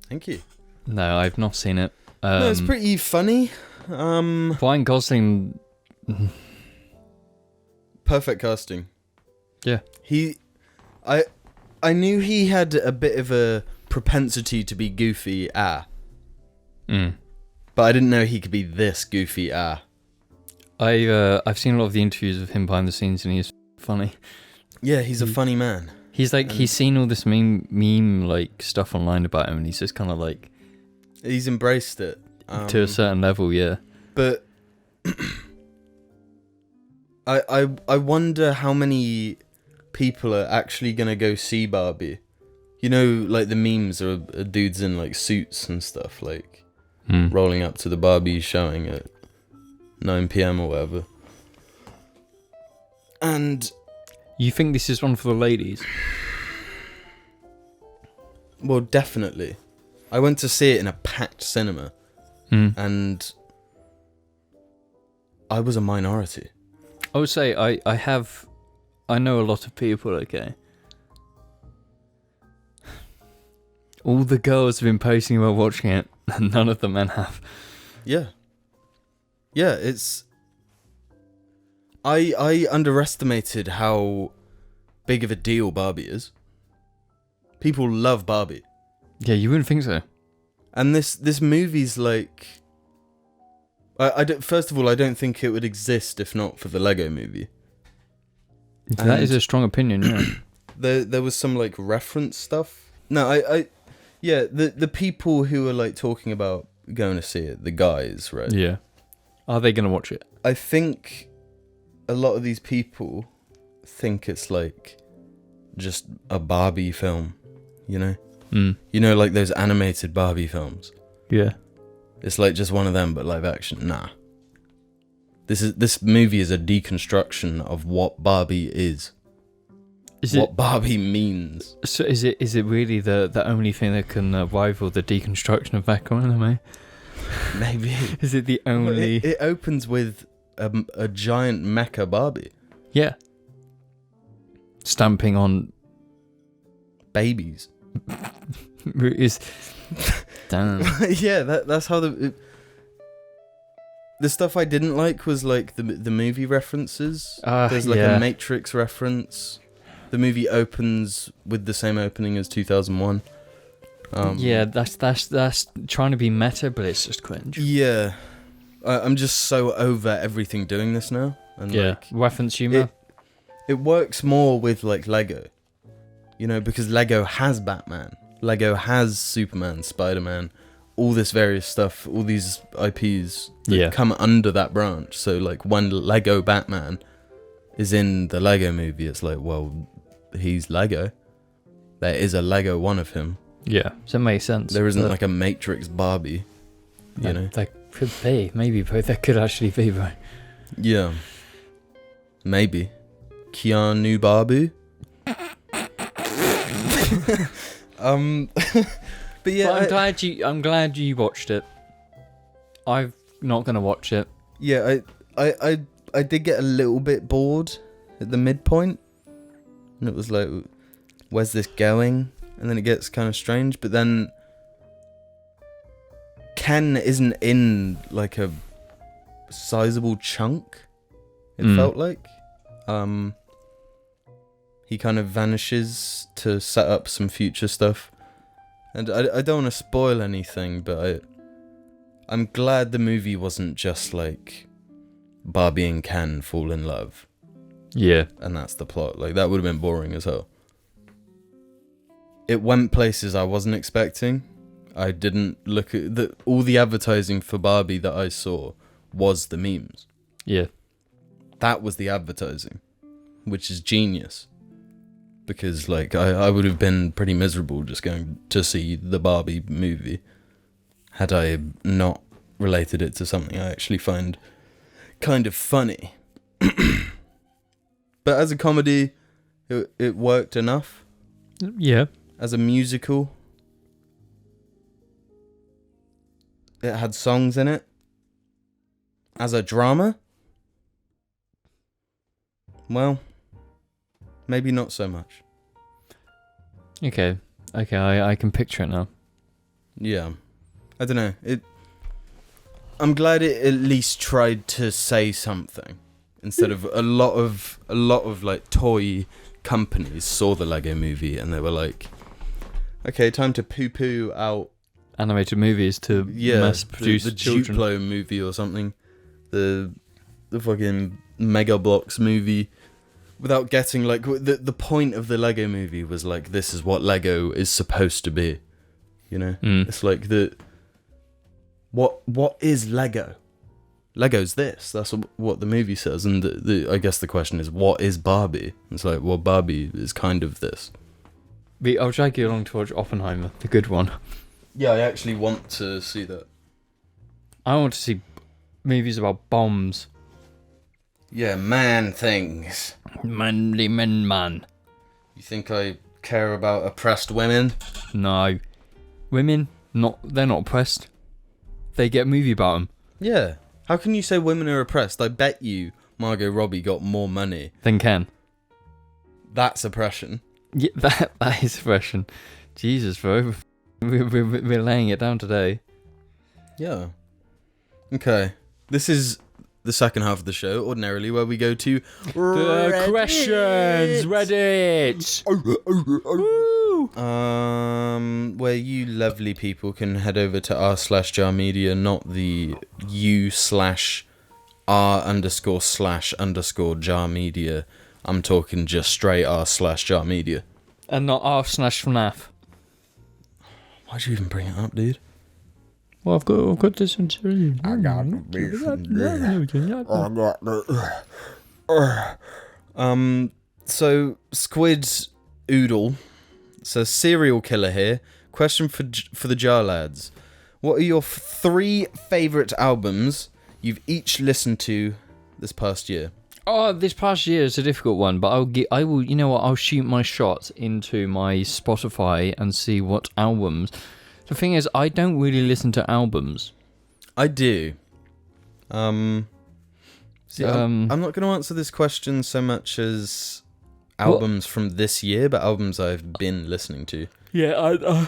S2: Thank you.
S1: No, I've not seen it.
S2: No, it's pretty funny.
S1: Ryan Gosling.
S2: Perfect casting.
S1: Yeah.
S2: I knew he had a bit of a propensity to be goofy, but I didn't know he could be this goofy, I've
S1: seen a lot of the interviews of him behind the scenes, and he's funny.
S2: Yeah, he's a funny man.
S1: He's like, he's seen all this meme like stuff online about him, and he's just kind of like,
S2: he's embraced it
S1: to a certain level, yeah.
S2: But I wonder how many people are actually gonna go see Barbie. You know, like the memes are dudes in like suits and stuff, like rolling up to the Barbie showing at 9 p.m. or whatever. And
S1: you think this is one for the ladies?
S2: Well, definitely. I went to see it in a packed cinema, and I was a minority.
S1: I would say I know a lot of people, okay? All the girls have been posting about watching it, and none of the men have.
S2: Yeah. Yeah, it's... I underestimated how big of a deal Barbie is. People love Barbie.
S1: Yeah, you wouldn't think so.
S2: And this movie's like... First of all, I don't think it would exist if not for the Lego movie.
S1: That is a strong opinion, yeah.
S2: There was some like reference stuff. No, yeah, the people who are like talking about going to see it, the guys, right?
S1: Yeah. Are they going to watch it?
S2: I think a lot of these people think it's like just a Barbie film, you know? You know, like those animated Barbie films.
S1: Yeah.
S2: It's like just one of them, but live action. Nah. This movie is a deconstruction of what Barbie is. What Barbie means.
S1: So is it really the only thing that can rival the deconstruction of that anime?
S2: Maybe.
S1: Is it the only?
S2: It opens with a giant mecha Barbie.
S1: Yeah. Stamping on
S2: babies.
S1: Is damn.
S2: Yeah, that's how the stuff I didn't like was like the movie references. There's like a Matrix reference. The movie opens with the same opening as 2001.
S1: Yeah, that's trying to be meta, but it's just cringe.
S2: Yeah, I'm just so over everything doing this now. And like,
S1: reference humor.
S2: It works more with like Lego, you know, because Lego has Batman, Lego has Superman, Spider-Man, all this various stuff, all these IPs that come under that branch. So like when Lego Batman is in the Lego movie, it's like, well, he's Lego. There is a Lego one of him.
S1: Yeah, so it makes sense.
S2: There isn't like a Matrix Barbie, you know.
S1: There could be, maybe, but there could actually be, right? Yeah.
S2: Maybe. Keanu Barbie. But yeah,
S1: but I'm glad you watched it. I'm not gonna watch it.
S2: Yeah, I did get a little bit bored at the midpoint, and it was like, where's this going? And then it gets kind of strange, but then Ken isn't in like a sizable chunk. It felt like he kind of vanishes to set up some future stuff, and I don't want to spoil anything, but I'm glad the movie wasn't just like Barbie and Ken fall in love.
S1: Yeah,
S2: and that's the plot. Like that would have been boring as hell. It went places I wasn't expecting. I didn't look at all the advertising for Barbie that I saw was the memes.
S1: Yeah.
S2: That was the advertising, which is genius. Because like I would have been pretty miserable just going to see the Barbie movie had I not related it to something I actually find kind of funny. But as a comedy, it worked enough.
S1: Yeah.
S2: As a musical, it had songs in it. As a drama, well, maybe not so much.
S1: Okay, I can picture it now.
S2: Yeah, I don't know. I'm glad it at least tried to say something instead of a lot of like toy companies saw the Lego movie and they were like, okay, time to poo-poo out
S1: animated movies to mass produce
S2: the
S1: children.
S2: Duplo movie or something, the fucking Mega Bloks movie, without getting like the point of the Lego movie was like, this is what Lego is supposed to be, you know. It's like what is Lego? Lego's this. That's what the movie says, and I guess the question is, what is Barbie? It's like, well, Barbie is kind of this.
S1: I'll drag you along to watch Oppenheimer, the good one.
S2: Yeah, I actually want to see that.
S1: I want to see movies about bombs.
S2: Yeah, man things.
S1: Manly man.
S2: You think I care about oppressed women?
S1: No. Women, they're not oppressed. They get a movie about them.
S2: Yeah. How can you say women are oppressed? I bet you Margot Robbie got more money
S1: than Ken.
S2: That's oppression.
S1: Yeah, that is oppression. Jesus, bro. We're laying it down today.
S2: Yeah. Okay. This is the second half of the show, ordinarily, where we go to
S1: the questions. Reddit.
S2: Where you lovely people can head over to r/JARmedia, not the u/r_/_JARmedia. I'm talking just straight r/JARmedia.
S1: And not r/FNAF.
S2: Why'd you even bring it up, dude?
S1: Well, I've got this one.
S2: I got the So Squid Oodle says, serial killer here. Question for the Jar lads. What are your 3 favourite albums you've each listened to this past year?
S1: Oh, this past year is a difficult one, but I will. You know what? I'll shoot my shot into my Spotify and see what albums. The thing is, I don't really listen to albums.
S2: I do. I'm not going to answer this question so much as albums from this year, but albums I've been listening to.
S1: Yeah,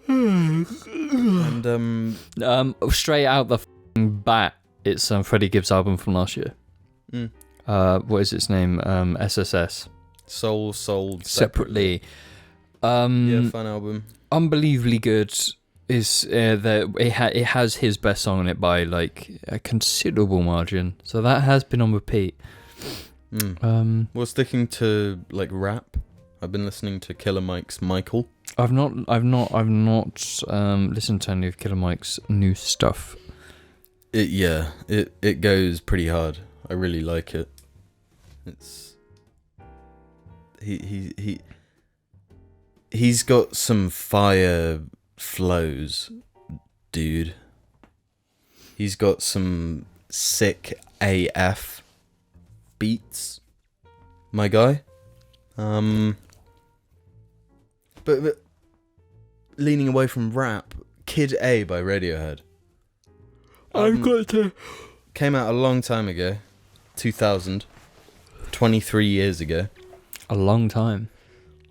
S2: And
S1: straight out the bat, it's Freddie Gibbs' album from last year. What is its name? SSS.
S2: Sold
S1: Separately.
S2: Yeah, fun album.
S1: Unbelievably good. It has his best song on it by like a considerable margin. So that has been on repeat.
S2: Well, sticking to like rap, I've been listening to Killer Mike's Michael.
S1: I've not listened to any of Killer Mike's new stuff.
S2: It goes pretty hard. I really like it. It's he's got some fire flows, dude. He's got some sick AF beats, my guy. But leaning away from rap, Kid A by Radiohead.
S1: I've got to.
S2: Came out a long time ago, 2000, 23 years ago.
S1: A long time.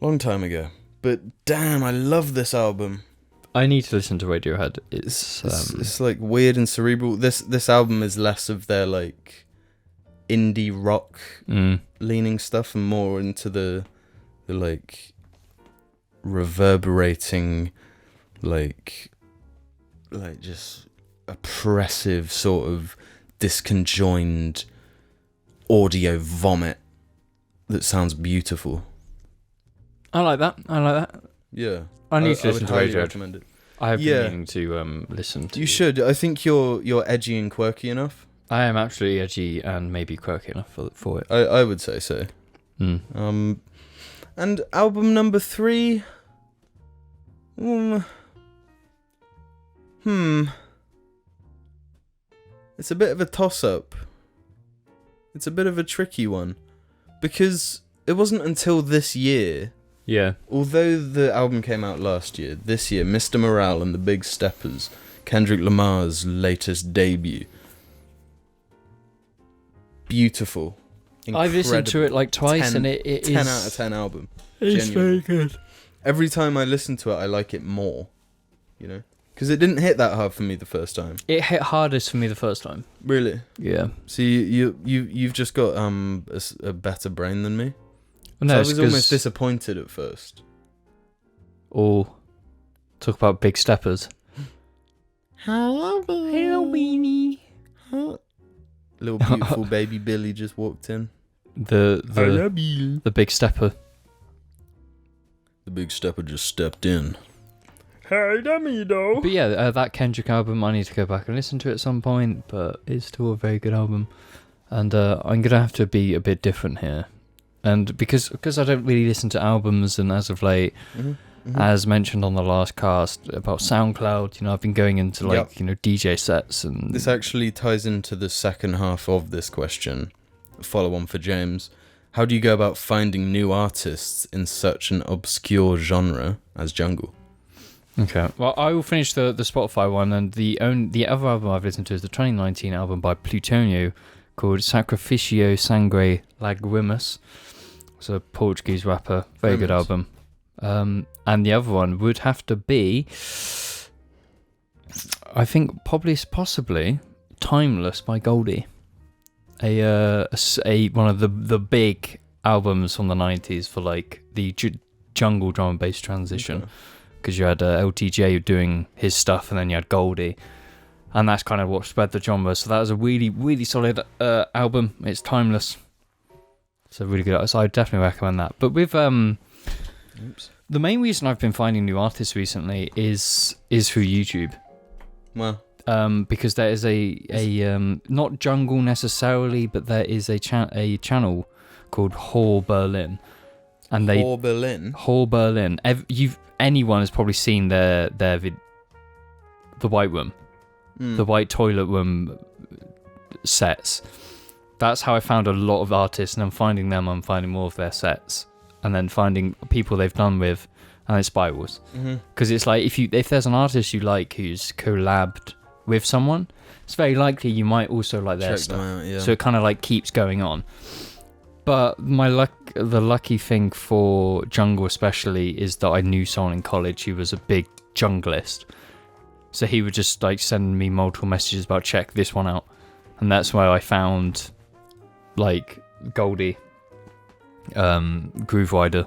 S2: Long time ago. But damn, I love this album.
S1: I need to listen to Radiohead. It's
S2: like weird and cerebral. This album is less of their like indie rock leaning stuff and more into the like reverberating like just oppressive sort of disconjoined audio vomit that sounds beautiful.
S1: I like that.
S2: Yeah.
S1: I need to listen to Radiohead.
S2: Recommend it.
S1: I have been meaning to listen to.
S2: You should. I think you're edgy and quirky enough.
S1: I am absolutely edgy and maybe quirky enough for it.
S2: I would say so. And album number 3. It's a bit of a toss-up. It's a bit of a tricky one. Because it wasn't until this year...
S1: Yeah.
S2: Although the album came out last year, this year, Mr. Morale and the Big Steppers, Kendrick Lamar's latest debut. Beautiful. Incredible.
S1: I've listened to it like twice and it is...
S2: 10 out of 10 album.
S1: It's
S2: Genuinely.
S1: very good.
S2: Every time I listen to it, I like it more. You know? Because it didn't hit that hard for me the first time.
S1: It hit hardest for me the first time.
S2: Really?
S1: Yeah.
S2: So you've just got a better brain than me?
S1: No,
S2: so I was almost disappointed at first.
S1: Oh, talk about Big Steppers.
S2: Hello,
S1: Beanie.
S2: Little beautiful baby Billy just walked in.
S1: The Big Stepper.
S2: The Big Stepper just stepped in.
S1: Hey, dummy, though. But yeah, that Kendrick album, I need to go back and listen to it at some point, but it's still a very good album. And I'm going to have to be a bit different here. And because I don't really listen to albums, and as of late, as mentioned on the last cast about SoundCloud, I've been going into DJ sets, and
S2: this actually ties into the second half of this question. Follow on for James. How do you go about finding new artists in such an obscure genre as jungle?
S1: Okay, well, I will finish the Spotify one, and the other album I've listened to is the 2019 album by Plutonio called Sacrificio Sangre Lagrimas. It's a Portuguese rapper. Very good album. And the other one would have to be, I think, possibly Timeless by Goldie. A one of the big albums from the 90s for like the jungle drum and bass transition. Because you had LTJ doing his stuff, and then you had Goldie. And that's kind of what spread the genre. So that was a really, really solid album. It's timeless. It's a really good. So I definitely recommend that. But with the main reason I've been finding new artists recently is through YouTube.
S2: Well,
S1: because there is a not jungle necessarily, but there is a channel called Hall Berlin, and
S2: Hall Berlin.
S1: Anyone has probably seen their the white room, the white toilet room sets. That's how I found a lot of artists, and I'm finding them. I'm finding more of their sets, and then finding people they've done with, and it spirals. Because it's like if there's an artist you like who's collabed with someone, it's very likely you might also like their stuff.
S2: Them out, yeah.
S1: So it kind of like keeps going on. But the lucky thing for jungle especially is that I knew someone in college who was a big junglist. So he would just like send me multiple messages about check this one out. And that's where I found like Goldie, Groove Rider.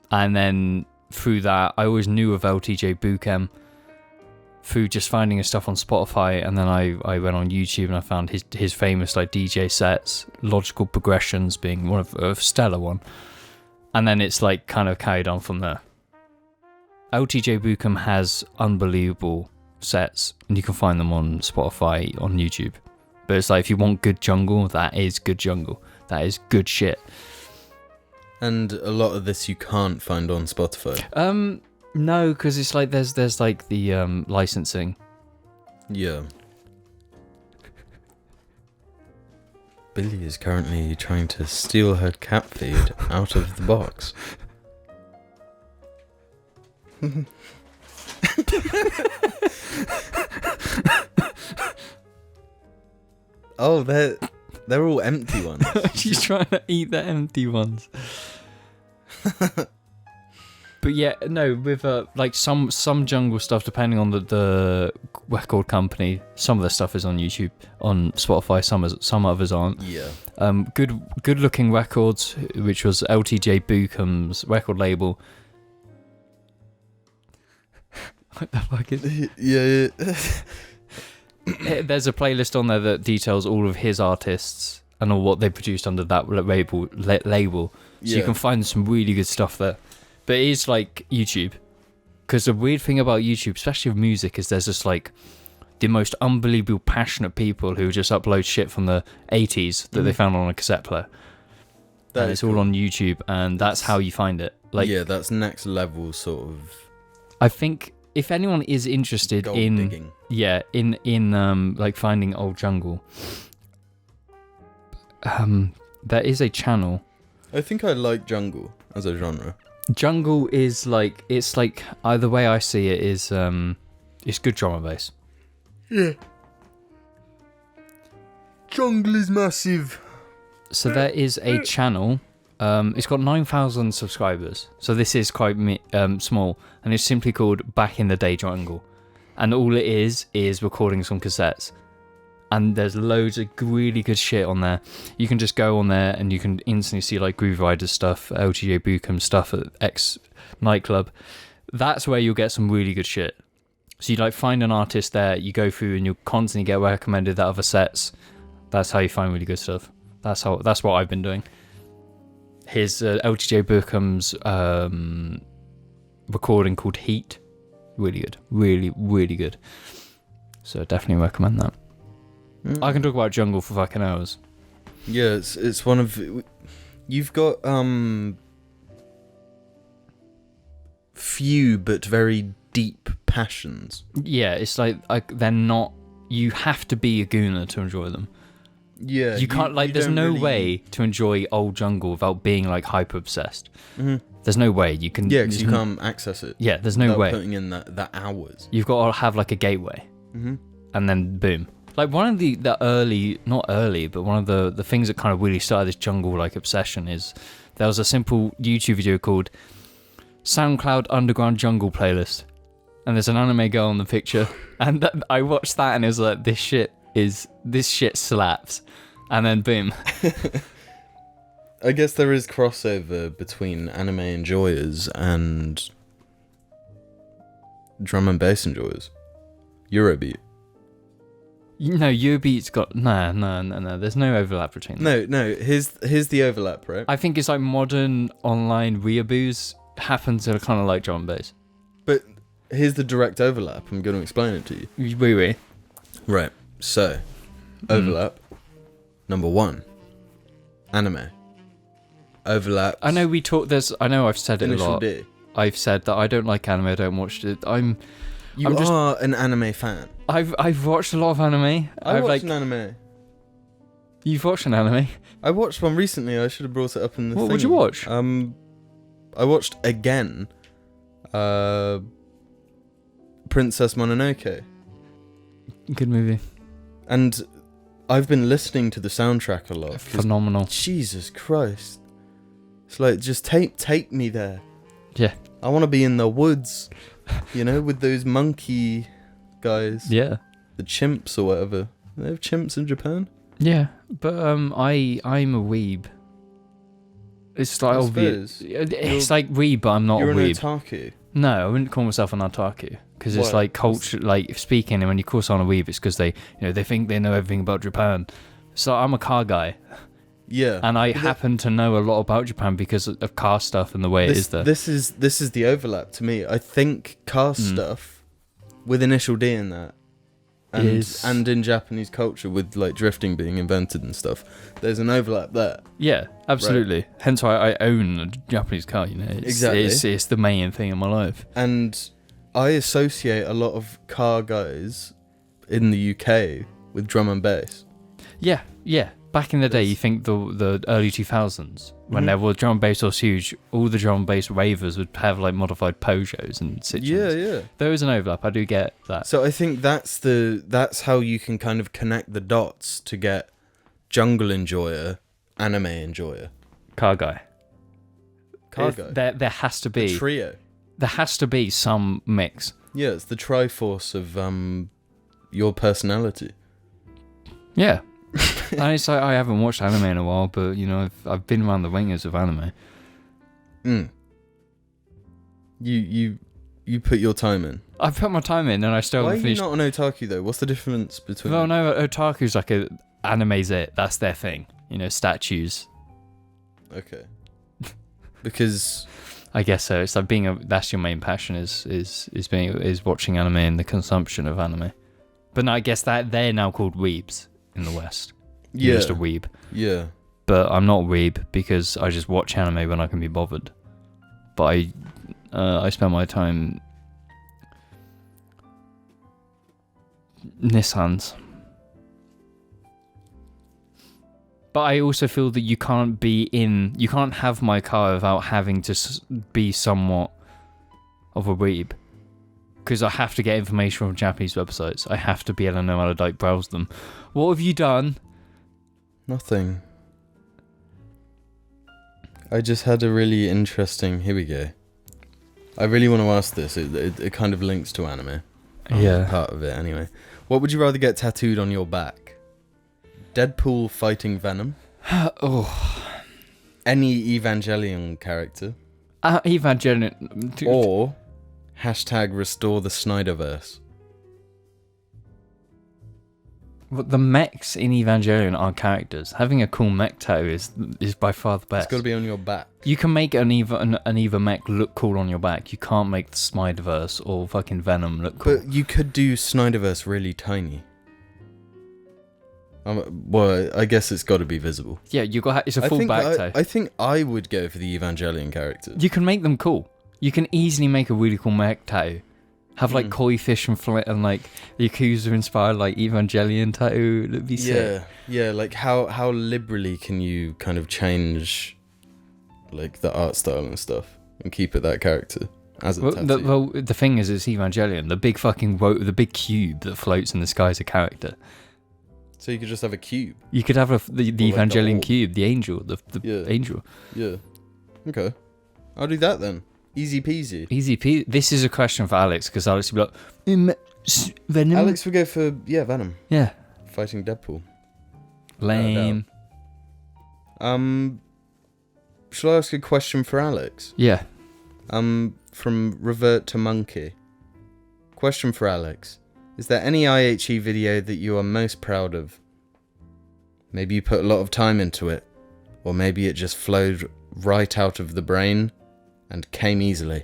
S1: And then through that, I always knew of LTJ Bukem through just finding his stuff on Spotify, and then I went on YouTube and I found his famous like DJ sets, Logical Progressions being one of a stellar one, and then it's like kind of carried on from there. LTJ Bukem has unbelievable sets, and you can find them on Spotify, on YouTube. But it's like if you want good jungle, that is good jungle. That is good shit.
S2: And a lot of this you can't find on Spotify.
S1: No, because it's like there's like the licensing.
S2: Yeah. Billy is currently trying to steal her cat feed out of the box. Oh, they're all empty ones.
S1: She's trying to eat the empty ones. But yeah, no, with like some jungle stuff, depending on the record company, some of the stuff is on YouTube, on Spotify, some others aren't.
S2: Yeah.
S1: Good looking records, which was LTJ Bukem's record label. What the fuck is?
S2: Yeah.
S1: There's a playlist on there that details all of his artists and all what they produced under that label. So you can find some really good stuff there. But it is like YouTube. Because the weird thing about YouTube, especially with music, is there's just like the most unbelievable passionate people who just upload shit from the 80s that they found on a cassette player. And it's all on YouTube, and that's how you find it. Like,
S2: yeah, that's next level sort of.
S1: I think if anyone is interested in
S2: digging.
S1: Yeah, in like finding old jungle, there is a channel.
S2: I think I like jungle as a genre.
S1: Jungle is like, it's like, the way I see it is it's good drama bass.
S2: Yeah. Jungle is massive.
S1: So there is a channel. It's got 9,000 subscribers. So this is quite small, and it's simply called Back in the Day Jungle. And all it is recordings on cassettes. And there's loads of really good shit on there. You can just go on there and you can instantly see like Groove Rider stuff, LTJ Bukem stuff at X nightclub. That's where you'll get some really good shit. So you like find an artist there, you go through and you'll constantly get recommended that other sets. That's how you find really good stuff. That's what I've been doing. His LTJ Bukem's recording called Heat, really good, really, really good. So definitely recommend that. I can talk about jungle for fucking hours.
S2: Yeah, it's one of. You've got few but very deep passions.
S1: Yeah, it's like they're not. You have to be a gooner to enjoy them.
S2: Yeah,
S1: you can't like. There's no way to enjoy old jungle without being like hyper obsessed. There's no way you can.
S2: Yeah, because you can't access it.
S1: Yeah, there's no way.
S2: Putting in that hours.
S1: You've got to have like a gateway, and then boom. Like one of the early, not early, but one of the things that kind of really started this jungle like obsession is there was a simple YouTube video called SoundCloud Underground Jungle Playlist, and there's an anime girl in the picture, and I watched that and it was like this shit slaps, and then boom.
S2: I guess there is crossover between anime enjoyers and drum and bass enjoyers. Eurobeat.
S1: No, Eurobeat's got no. There's no overlap between them.
S2: No. Here's the overlap, right?
S1: I think it's like modern online weeaboos happen to kind of like drum and bass.
S2: But here's the direct overlap. I'm going to explain it to you.
S1: Oui.
S2: Right. So, overlap. Number 1. Anime. Overlap.
S1: I know we talked. I know I've said it a lot.
S2: D.
S1: I've said that I don't like anime. I don't watch it.
S2: You are an anime fan.
S1: I've watched a lot of anime.
S2: I watched an anime.
S1: You've watched an anime?
S2: I watched one recently. I should have brought it up in the thing.
S1: What would you watch?
S2: I watched again Princess Mononoke.
S1: Good movie.
S2: And I've been listening to the soundtrack a lot.
S1: Phenomenal.
S2: Jesus Christ. It's like, just take me there.
S1: Yeah.
S2: I want to be in the woods, with those monkey guys.
S1: Yeah.
S2: The chimps or whatever. Do they have chimps in Japan?
S1: Yeah, but I'm a weeb. It's like obvious. It's like weeb, but I'm not a weeb.
S2: You're an otaku.
S1: No, I wouldn't call myself an otaku because it's like culture, like speaking. And when you call someone a weeb, it's because they think they know everything about Japan. So I'm a car guy.
S2: Yeah,
S1: and I happen to know a lot about Japan because of car stuff and the way it is there.
S2: This is the overlap to me. I think car stuff with initial D in that. And in Japanese culture with like drifting being invented and stuff, there's an overlap there.
S1: Yeah, absolutely. Right. Hence why I own a Japanese car.
S2: Exactly.
S1: It's the main thing in my life.
S2: And I associate a lot of car guys in the UK with drum and bass.
S1: Yeah. Back in the day, you think the early 2000s, when there was drum and bass was huge, all the drum and bass ravers would have like modified Peugeots and Citroens. Yeah. There is an overlap. I do get that.
S2: So I think that's how you can kind of connect the dots to get jungle enjoyer, anime enjoyer,
S1: car guy.
S2: There
S1: has to be
S2: the trio.
S1: There has to be some mix.
S2: Yeah, it's the triforce of your personality.
S1: Yeah. And it's like I haven't watched anime in a while, but I've been around the wingers of anime.
S2: You put your time in.
S1: I put my time in, and I still haven't finished.
S2: Why are you not an otaku though? What's the difference between?
S1: Well, no, otaku's like anime's it. That's their thing. Statues.
S2: Okay. Because
S1: I guess so. It's like that's your main passion is watching anime and the consumption of anime. But no, I guess that they're now called weebs in the West. You're just a weeb.
S2: Yeah.
S1: But I'm not a weeb because I just watch anime when I can be bothered. But I spend my time Nissans. But I also feel that you can't have my car without having to be somewhat of a weeb. Because I have to get information from Japanese websites. I have to be able to know how to browse them. What have you done?
S2: Nothing. I just had a really interesting... Here we go. I really want to ask this. It kind of links to anime.
S1: Yeah.
S2: Part of it, anyway. What would you rather get tattooed on your back? Deadpool fighting Venom? Any Evangelion character?
S1: Evangelion...
S2: Or... #restore the Snyderverse.
S1: Well, the mechs in Evangelion are characters. Having a cool mech tattoo is by far the best.
S2: It's got to be on your back.
S1: You can make an Eva mech look cool on your back. You can't make the Snyderverse or fucking Venom look cool.
S2: But you could do Snyderverse really tiny. Well, I guess it's got to be visible.
S1: Yeah, it's a full back tattoo.
S2: I think I would go for the Evangelion character.
S1: You can make them cool. You can easily make a really cool mech tattoo. Have like koi fish and like Yakuza inspired like Evangelion tattoo. That'd be sick.
S2: Yeah. Like how liberally can you kind of change like the art style and stuff and keep it that character as a tattoo?
S1: The thing is, it's Evangelion. The big cube that floats in the sky is a character.
S2: So you could just have a cube.
S1: You could have the Evangelion cube, the angel, the angel.
S2: Yeah. Okay. I'll do that then. Easy peasy.
S1: Easy peasy. This is a question for Alex, because Alex would be like, Venom?
S2: Alex would go for, Venom.
S1: Yeah.
S2: Fighting Deadpool.
S1: Lame.
S2: Shall I ask a question for Alex?
S1: Yeah.
S2: From Revert to Monkey. Question for Alex. Is there any IHE video that you are most proud of? Maybe you put a lot of time into it. Or maybe it just flowed right out of the brain and came easily.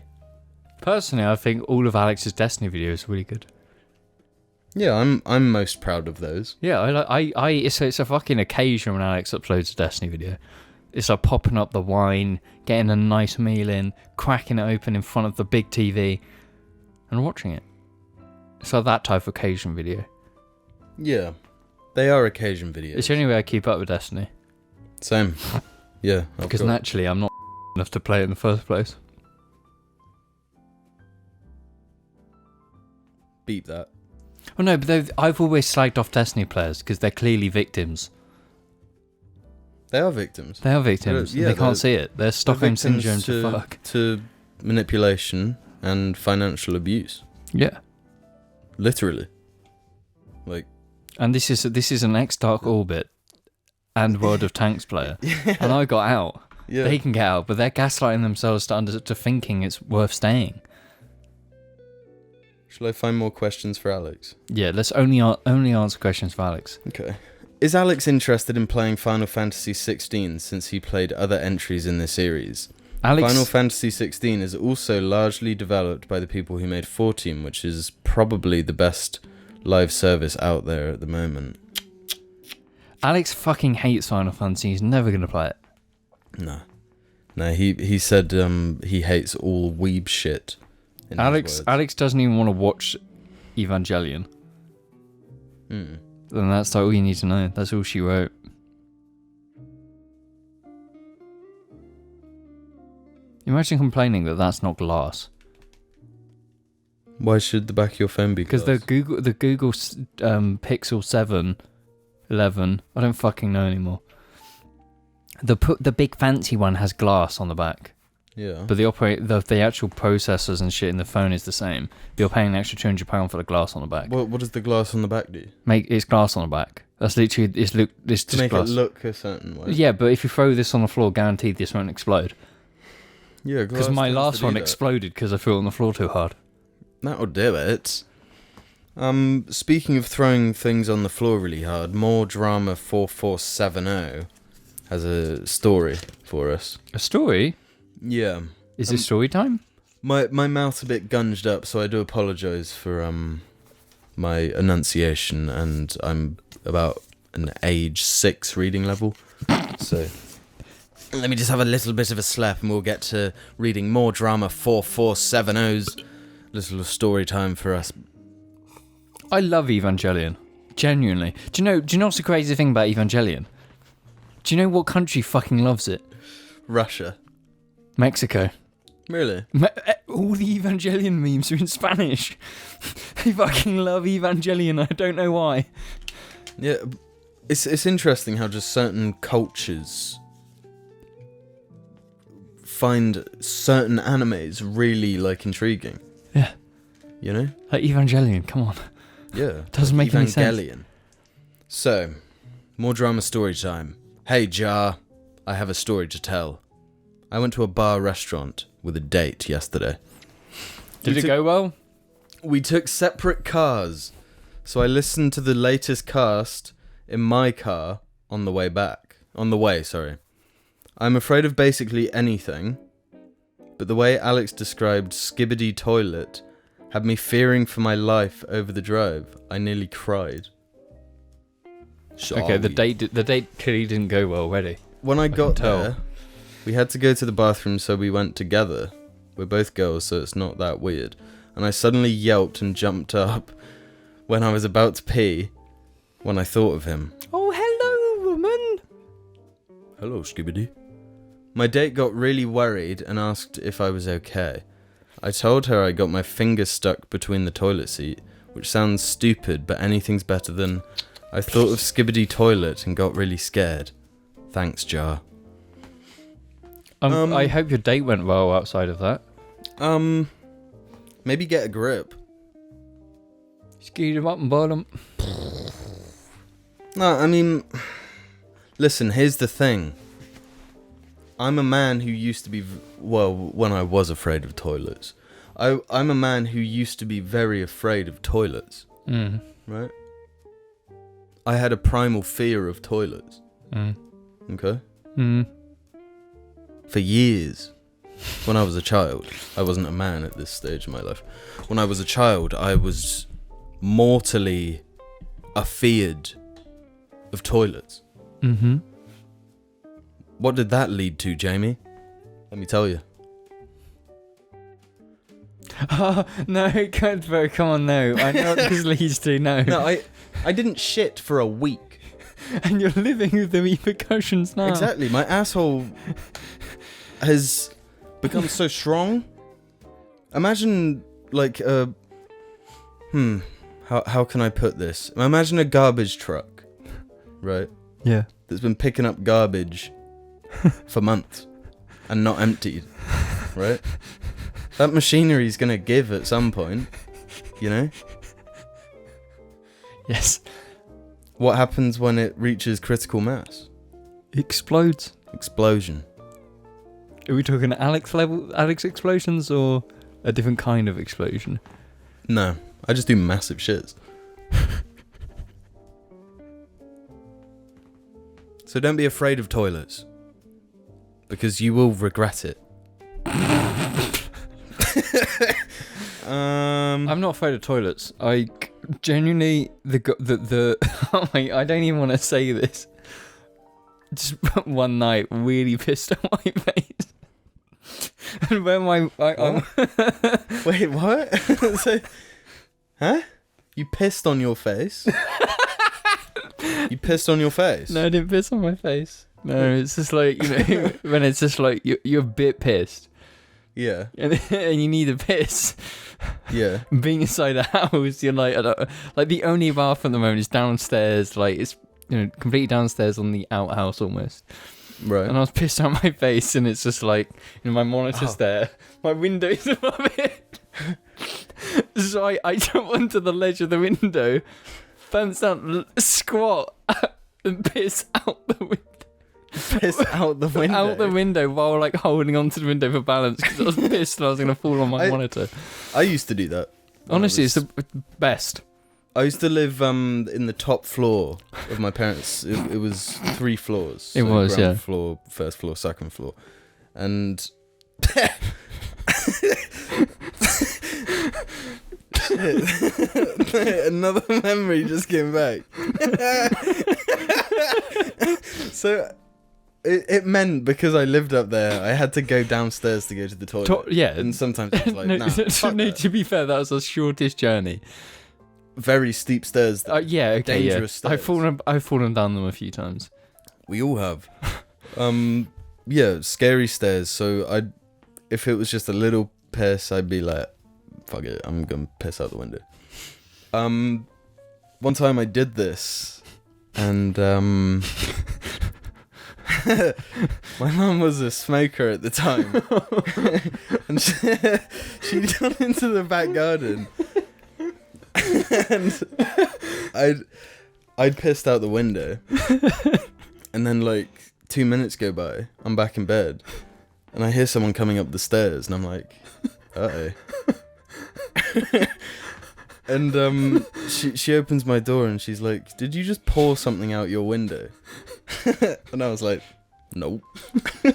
S1: Personally, I think all of Alex's Destiny videos are really good.
S2: Yeah, I'm most proud of those.
S1: Yeah, it's a fucking occasion when Alex uploads a Destiny video. It's like popping up the wine, getting a nice meal in, cracking it open in front of the big TV, and watching it. It's like that type of occasion video.
S2: Yeah. They are occasion videos.
S1: It's the only way I keep up with Destiny.
S2: Same. Yeah.
S1: Because naturally, I'm not enough to play it in the first place.
S2: Beep that.
S1: Well, no, but I've always slagged off Destiny players because they're clearly victims.
S2: They are victims.
S1: They are victims. They can't see it. They're Stockholm Syndrome to fuck.
S2: To manipulation and financial abuse.
S1: Yeah.
S2: Literally. Like.
S1: And this is an ex-Dark Orbit and World of Tanks player. Yeah. And I got out. Yeah. They can get out, but they're gaslighting themselves to thinking it's worth staying.
S2: Shall I find more questions for Alex?
S1: Yeah, let's only answer questions for Alex.
S2: Okay. Is Alex interested in playing Final Fantasy 16 since he played other entries in the series? Final Fantasy 16 is also largely developed by the people who made 14, which is probably the best live service out there at the moment.
S1: Alex fucking hates Final Fantasy. He's never going to play it.
S2: No, he said he hates all weeb shit.
S1: Alex doesn't even want to watch Evangelion. And that's all you need to know. That's all she wrote. Imagine complaining that that's not glass.
S2: Why should the back of your phone be glass?
S1: Because the Google Pixel 7, 11, I don't fucking know anymore. The big fancy one has glass on the back.
S2: Yeah.
S1: But the actual processors and shit in the phone is the same. You're paying an extra £200 for the glass on the back.
S2: What does the glass on the back do?
S1: It's glass on the back. That's literally it's just
S2: to make
S1: glass.
S2: It look a certain way.
S1: Yeah, but if you throw this on the floor, guaranteed this won't explode.
S2: Yeah,
S1: because my last one exploded because I threw it on the floor too hard.
S2: That'll do it. Speaking of throwing things on the floor really hard, More Drama 4470 has a story for us.
S1: A story?
S2: Yeah.
S1: Is it story time?
S2: My mouth's a bit gunged up, so I do apologise for my enunciation, and I'm about an age 6 reading level. So let me just have a little bit of a slap and we'll get to reading More Drama 4470's little story time for us.
S1: I love Evangelion. Genuinely. Do you know what's the crazy thing about Evangelion? Do you know what country fucking loves it?
S2: Russia.
S1: Mexico.
S2: Really?
S1: All the Evangelion memes are in Spanish. They fucking love Evangelion. I don't know why.
S2: Yeah, it's interesting how just certain cultures find certain animes really intriguing.
S1: Yeah.
S2: You know?
S1: Like Evangelion, come on.
S2: Yeah.
S1: Doesn't make any sense.
S2: Evangelion. So, More Drama story time. Hey Jar, I have a story to tell. I went to a bar restaurant with a date yesterday.
S1: Did it go well?
S2: We took separate cars, so I listened to the latest cast in my car on the way back. I'm afraid of basically anything, but the way Alex described Skibidi toilet had me fearing for my life over the drive. I nearly cried.
S1: Okay, the date clearly didn't go well already.
S2: When I got there, we had to go to the bathroom, so we went together. We're both girls, so it's not that weird. And I suddenly yelped and jumped up when I was about to pee when I thought of him.
S1: Oh, hello, woman.
S2: Hello, Skibidi. My date got really worried and asked if I was okay. I told her I got my finger stuck between the toilet seat, which sounds stupid, but anything's better than I thought of Skibidi toilet and got really scared. Thanks, Jar.
S1: I hope your date went well outside of that.
S2: Maybe get a grip.
S1: Skeet him up and bottom.
S2: No, I mean, listen, here's the thing. I'm a man who used to be, when I was afraid of toilets. I'm a man who used to be very afraid of toilets.
S1: Mm.
S2: Right? I had a primal fear of toilets.
S1: Mm.
S2: Okay?
S1: Mm.
S2: For years. When I was a child. I wasn't a man at this stage of my life. When I was a child, I was mortally afeared of toilets.
S1: Mm-hmm.
S2: What did that lead to, Jamie? Let me tell you.
S1: Oh, no, Cuthbert, come on, no. I know what this leads to, no.
S2: No, I didn't shit for a week.
S1: And you're living with the repercussions now.
S2: Exactly. My asshole has become so strong. Imagine, like, how can I put this? Imagine a garbage truck, right?
S1: Yeah.
S2: That's been picking up garbage for months and not emptied, right? That machinery's gonna give at some point, you know?
S1: Yes.
S2: What happens when it reaches critical mass?
S1: Explodes.
S2: Explosion.
S1: Are we talking Alex explosions or a different kind of explosion?
S2: No, I just do massive shits. So don't be afraid of toilets, because you will regret it.
S1: I'm not afraid of toilets. I genuinely oh my, I don't even want to say this. Just one night, really pissed on my face, and when
S2: Wait, what? So, huh? You pissed on your face? You pissed on your face?
S1: No, I didn't piss on my face. No, it's just like, you know, when it's just like you're a bit pissed.
S2: Yeah.
S1: And you need a piss.
S2: Yeah.
S1: Being inside a house, you're like, like the only bathroom at the moment is downstairs. Like it's, you know, completely downstairs on the outhouse almost.
S2: Right.
S1: And I was pissed on my face, and it's just like, you know, my monitor's there, my window's above it. So I jump onto the ledge of the window, bounce down, squat, and piss out the window.
S2: Piss out the window?
S1: Out the window while like holding onto the window for balance, because I was pissed and I was going to fall on my monitor.
S2: I used to do that.
S1: Honestly, it's the best.
S2: I used to live in the top floor of my parents'. It was 3 floors.
S1: It was,
S2: ground
S1: yeah.
S2: Floor, first floor, second floor, and another memory just came back. So it meant because I lived up there, I had to go downstairs to go to the toilet.
S1: Yeah,
S2: and sometimes I was like, nah, fuck that.
S1: To be fair, that was the shortest journey.
S2: Very steep stairs.
S1: Yeah, okay,
S2: dangerous stairs.
S1: I've fallen down them a few times.
S2: We all have. Yeah, scary stairs. So if it was just a little piss, I'd be like, fuck it, I'm gonna piss out the window. One time I did this, and my mum was a smoker at the time, and she'd gone into the back garden, and I'd pissed out the window, and then like 2 minutes go by, I'm back in bed, and I hear someone coming up the stairs, and I'm like, uh-oh. And she opens my door and she's like, did you just pour something out your window? And I was like, nope. I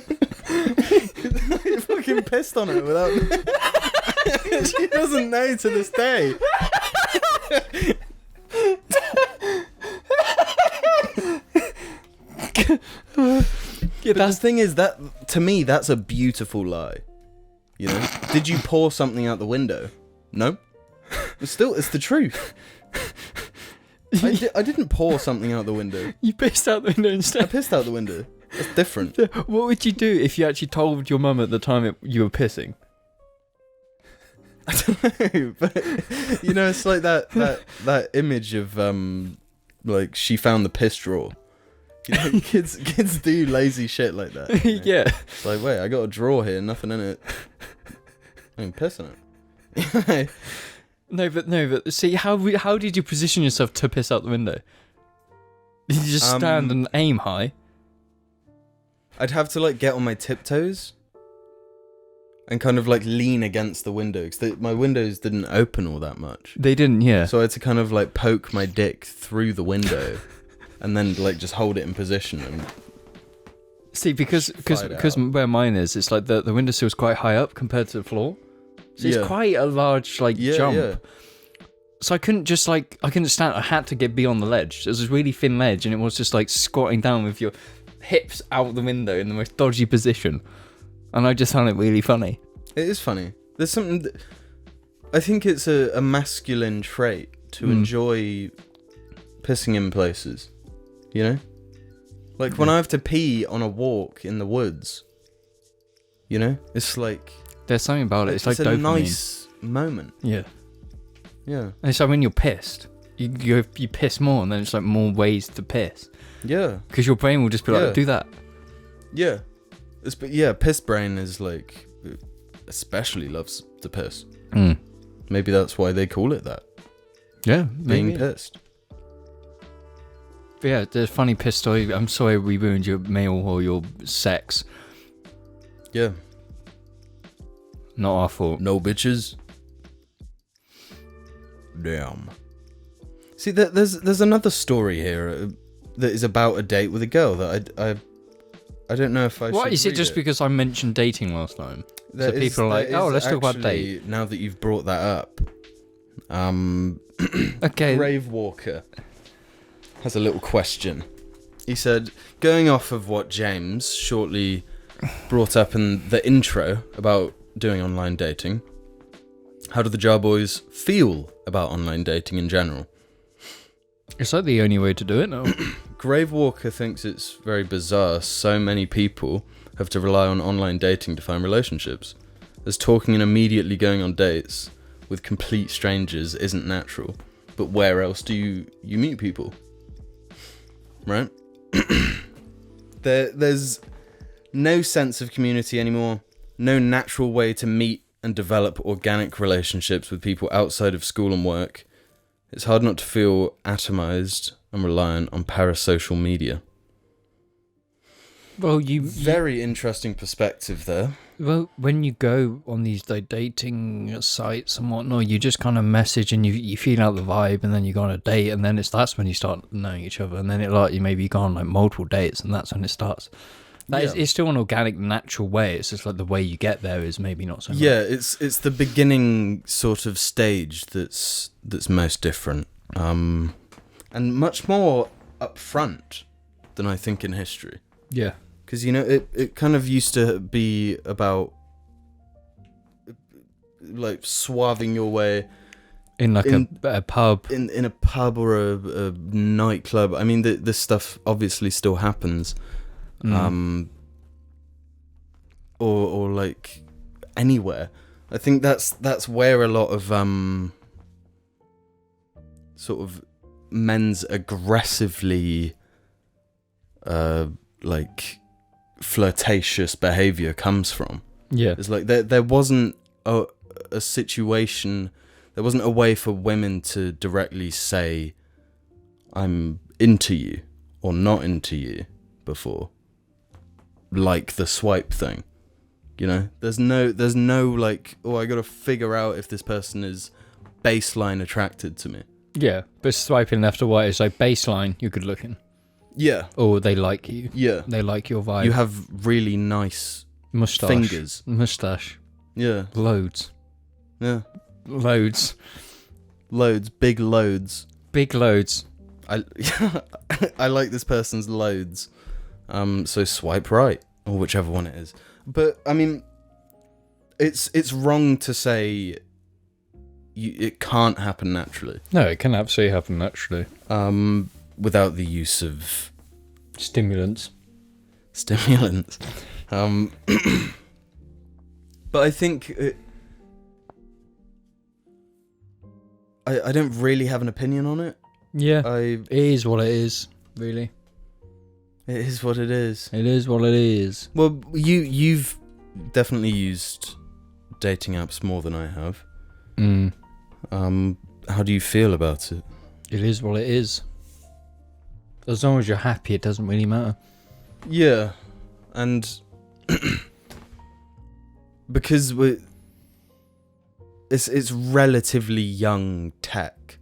S2: fucking pissed on her without. She doesn't know to this day.
S1: Yeah,
S2: the thing is that to me that's a beautiful lie. You know, did you pour something out the window? No. It's the truth. I didn't pour something out the window.
S1: You pissed out the window
S2: I
S1: instead.
S2: pissed out the window. It's different.
S1: What would you do if you actually told your mum at the time you were pissing?
S2: I don't know, but you know, it's like that image of like she found the piss drawer. You know, kids do lazy shit like that. You know?
S1: Yeah.
S2: It's like, wait, I got a drawer here, nothing in it. I can piss in it.
S1: No, but see, how did you position yourself to piss out the window? Did you just stand and aim high?
S2: I'd have to like get on my tiptoes and kind of like lean against the window because my windows didn't open all that much.
S1: They didn't, yeah.
S2: So I had to kind of like poke my dick through the window and then like just hold it in position and.
S1: See, because where mine is, it's like the windowsill is quite high up compared to the floor. So it's quite a large jump. Yeah. So I couldn't stand. I had to be on the ledge. It was a really thin ledge, and it was just like squatting down with your hips out the window in the most dodgy position. And I just found it really funny.
S2: It is funny. There's something. I think it's a masculine trait to enjoy pissing in places, you know? Like, when I have to pee on a walk in the woods, you know? It's like...
S1: There's something about it. It's like
S2: a
S1: dopamine.
S2: nice moment.
S1: Yeah.
S2: Yeah.
S1: And it's like when you're pissed, you piss more, and then it's like more ways to piss.
S2: Yeah.
S1: Because your brain will just be like, do that.
S2: Yeah. Piss brain is like... especially loves to piss. Maybe that's why they call it that.
S1: Yeah,
S2: being pissed.
S1: But yeah, the funny piss story. I'm sorry we ruined your meal or your sex.
S2: Yeah.
S1: Not our fault.
S2: No bitches. Damn. See, there's another story here that is about a date with a girl that I don't know if I should.
S1: What is it? Just because I mentioned dating last time, so people are like, "Oh, let's talk about date."
S2: Now that you've brought that up,
S1: okay.
S2: Grave Walker has a little question. He said, going off of what James shortly brought up in the intro about doing online dating, how do the Jar Boys feel about online dating in general?
S1: It's like the only way to do it now.
S2: Grave Walker thinks it's very bizarre so many people have to rely on online dating to find relationships, as talking and immediately going on dates with complete strangers isn't natural. But where else do you meet people? Right? There's no sense of community anymore, no natural way to meet and develop organic relationships with people outside of school and work. It's hard not to feel atomized and reliant on parasocial media.
S1: Well,
S2: very interesting perspective there.
S1: Well, when you go on these dating sites and whatnot, you just kind of message and you feel out the vibe, and then you go on a date, and then that's when you start knowing each other, and then maybe you go on like multiple dates, and that's when it starts. It's still an organic, natural way. It's just like the way you get there is maybe not so much.
S2: Yeah, it's the beginning sort of stage that's most different, and much more upfront than I think in history.
S1: Yeah.
S2: Because, it kind of used to be about, like, swathing your way...
S1: In a pub.
S2: In a pub or a nightclub. I mean, this stuff obviously still happens. Or like, anywhere. I think that's where a lot of, sort of, men's aggressively, like... flirtatious behavior comes from.
S1: Yeah,
S2: it's like there wasn't a situation, there wasn't a way for women to directly say I'm into you or not into you before, like the swipe thing. There's no like, oh, I gotta figure out if this person is baseline attracted to me.
S1: Yeah, but swiping left or right is like baseline, you're good looking.
S2: Yeah.
S1: Or they like you.
S2: Yeah.
S1: They like your vibe.
S2: You have really nice fingers.
S1: Mustache.
S2: Yeah.
S1: Loads.
S2: Yeah.
S1: Loads.
S2: Big loads.
S1: Big loads.
S2: I like this person's loads. So swipe right, or whichever one it is. But I mean, it's wrong to say it can't happen naturally.
S1: No, it can absolutely happen naturally.
S2: Without the use of
S1: stimulants.
S2: But I think I don't really have an opinion on it.
S1: Yeah, it is what it is, really.
S2: It is what it is.
S1: It is what it is.
S2: Well, you've definitely used dating apps more than I have. How do you feel about it?
S1: It is what it is. As long as you're happy, it doesn't really matter.
S2: Yeah, and because it's relatively young tech.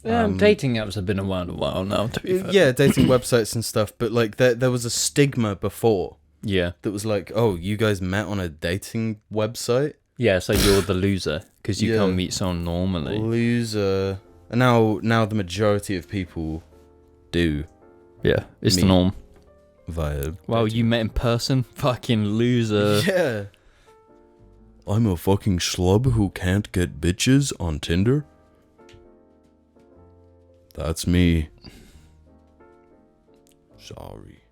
S1: Dating apps have been around a while now, to be fair.
S2: Yeah, dating websites and stuff, but like there was a stigma before.
S1: Yeah.
S2: That was like, oh, you guys met on a dating website?
S1: Yeah, so you're the loser because you can't meet someone normally.
S2: Loser. And now the majority of people do.
S1: Yeah, it's the norm.
S2: Via
S1: well, you met in person? Fucking loser.
S2: Yeah. I'm a fucking schlub who can't get bitches on Tinder? That's me. Sorry.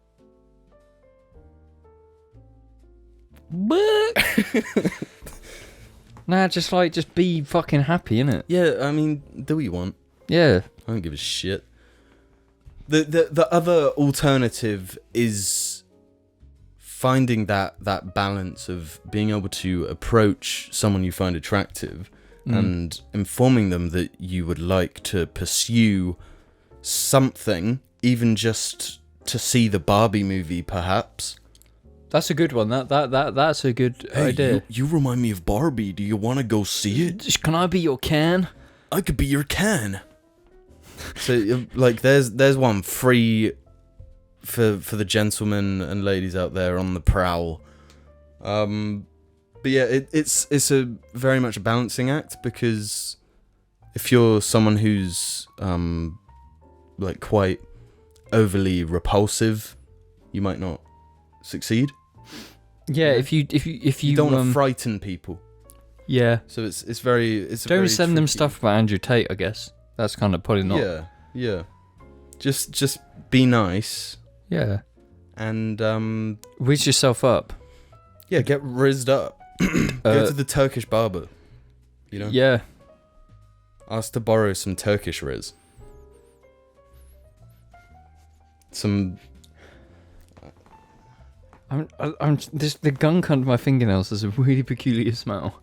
S1: Nah, just be fucking happy, innit?
S2: Yeah, I mean, do what you want.
S1: Yeah.
S2: I don't give a shit. The other alternative is finding that balance of being able to approach someone you find attractive and informing them that you would like to pursue something, even just to see the Barbie movie, perhaps.
S1: That's a good one. That's a good idea.
S2: You remind me of Barbie. Do you want to go see it?
S1: Can I be your can?
S2: I could be your can. So, like, there's one free for the gentlemen and ladies out there on the prowl. But yeah, it's a very much a balancing act, because if you're someone who's like quite overly repulsive, you might not succeed.
S1: Yeah, if you
S2: don't want to frighten people.
S1: Yeah.
S2: So it's
S1: don't send them stuff about Andrew Tate, I guess. That's kind of probably not.
S2: Yeah. Just be nice.
S1: Yeah.
S2: And
S1: whiz yourself up.
S2: Yeah, get rizzed up. Go to the Turkish barber. You know?
S1: Yeah.
S2: Ask to borrow some Turkish riz. Some.
S1: The gunk under my fingernails has a really peculiar smell.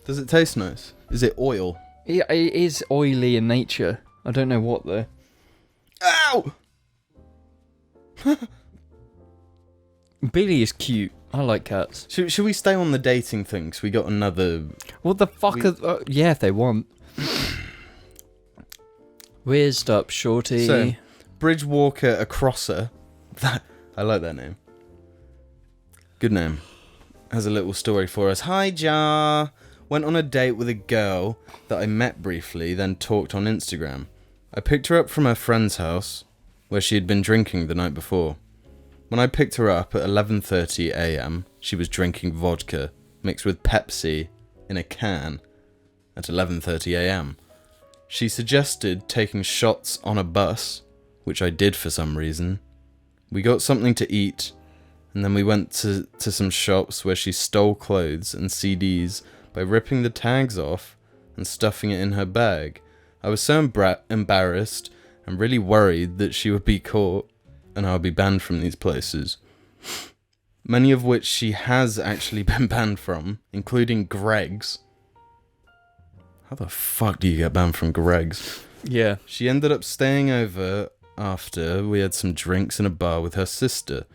S2: Does it taste nice? Is it oil?
S1: Yeah, it is oily in nature. I don't know what though.
S2: Ow!
S1: Billy is cute. I like cats.
S2: Should we stay on the dating thing? 'Cause we got another.
S1: What the fuck? Yeah, if they want. Whizzed up, shorty.
S2: So, Bridgewalker Acrosser. I like that name. Good name. Has a little story for us. Hi, Jar. Went on a date with a girl that I met briefly, then talked on Instagram. I picked her up from her friend's house, where she had been drinking the night before. When I picked her up at 11:30 a.m, she was drinking vodka mixed with Pepsi in a can at 11:30 a.m. She suggested taking shots on a bus, which I did for some reason. We got something to eat, and then we went to some shops where she stole clothes and CDs by ripping the tags off and stuffing it in her bag. I was so embarrassed and really worried that she would be caught and I would be banned from these places. Many of which she has actually been banned from, including Greg's. How the fuck do you get banned from Greg's?
S1: Yeah.
S2: She ended up staying over after we had some drinks in a bar with her sister.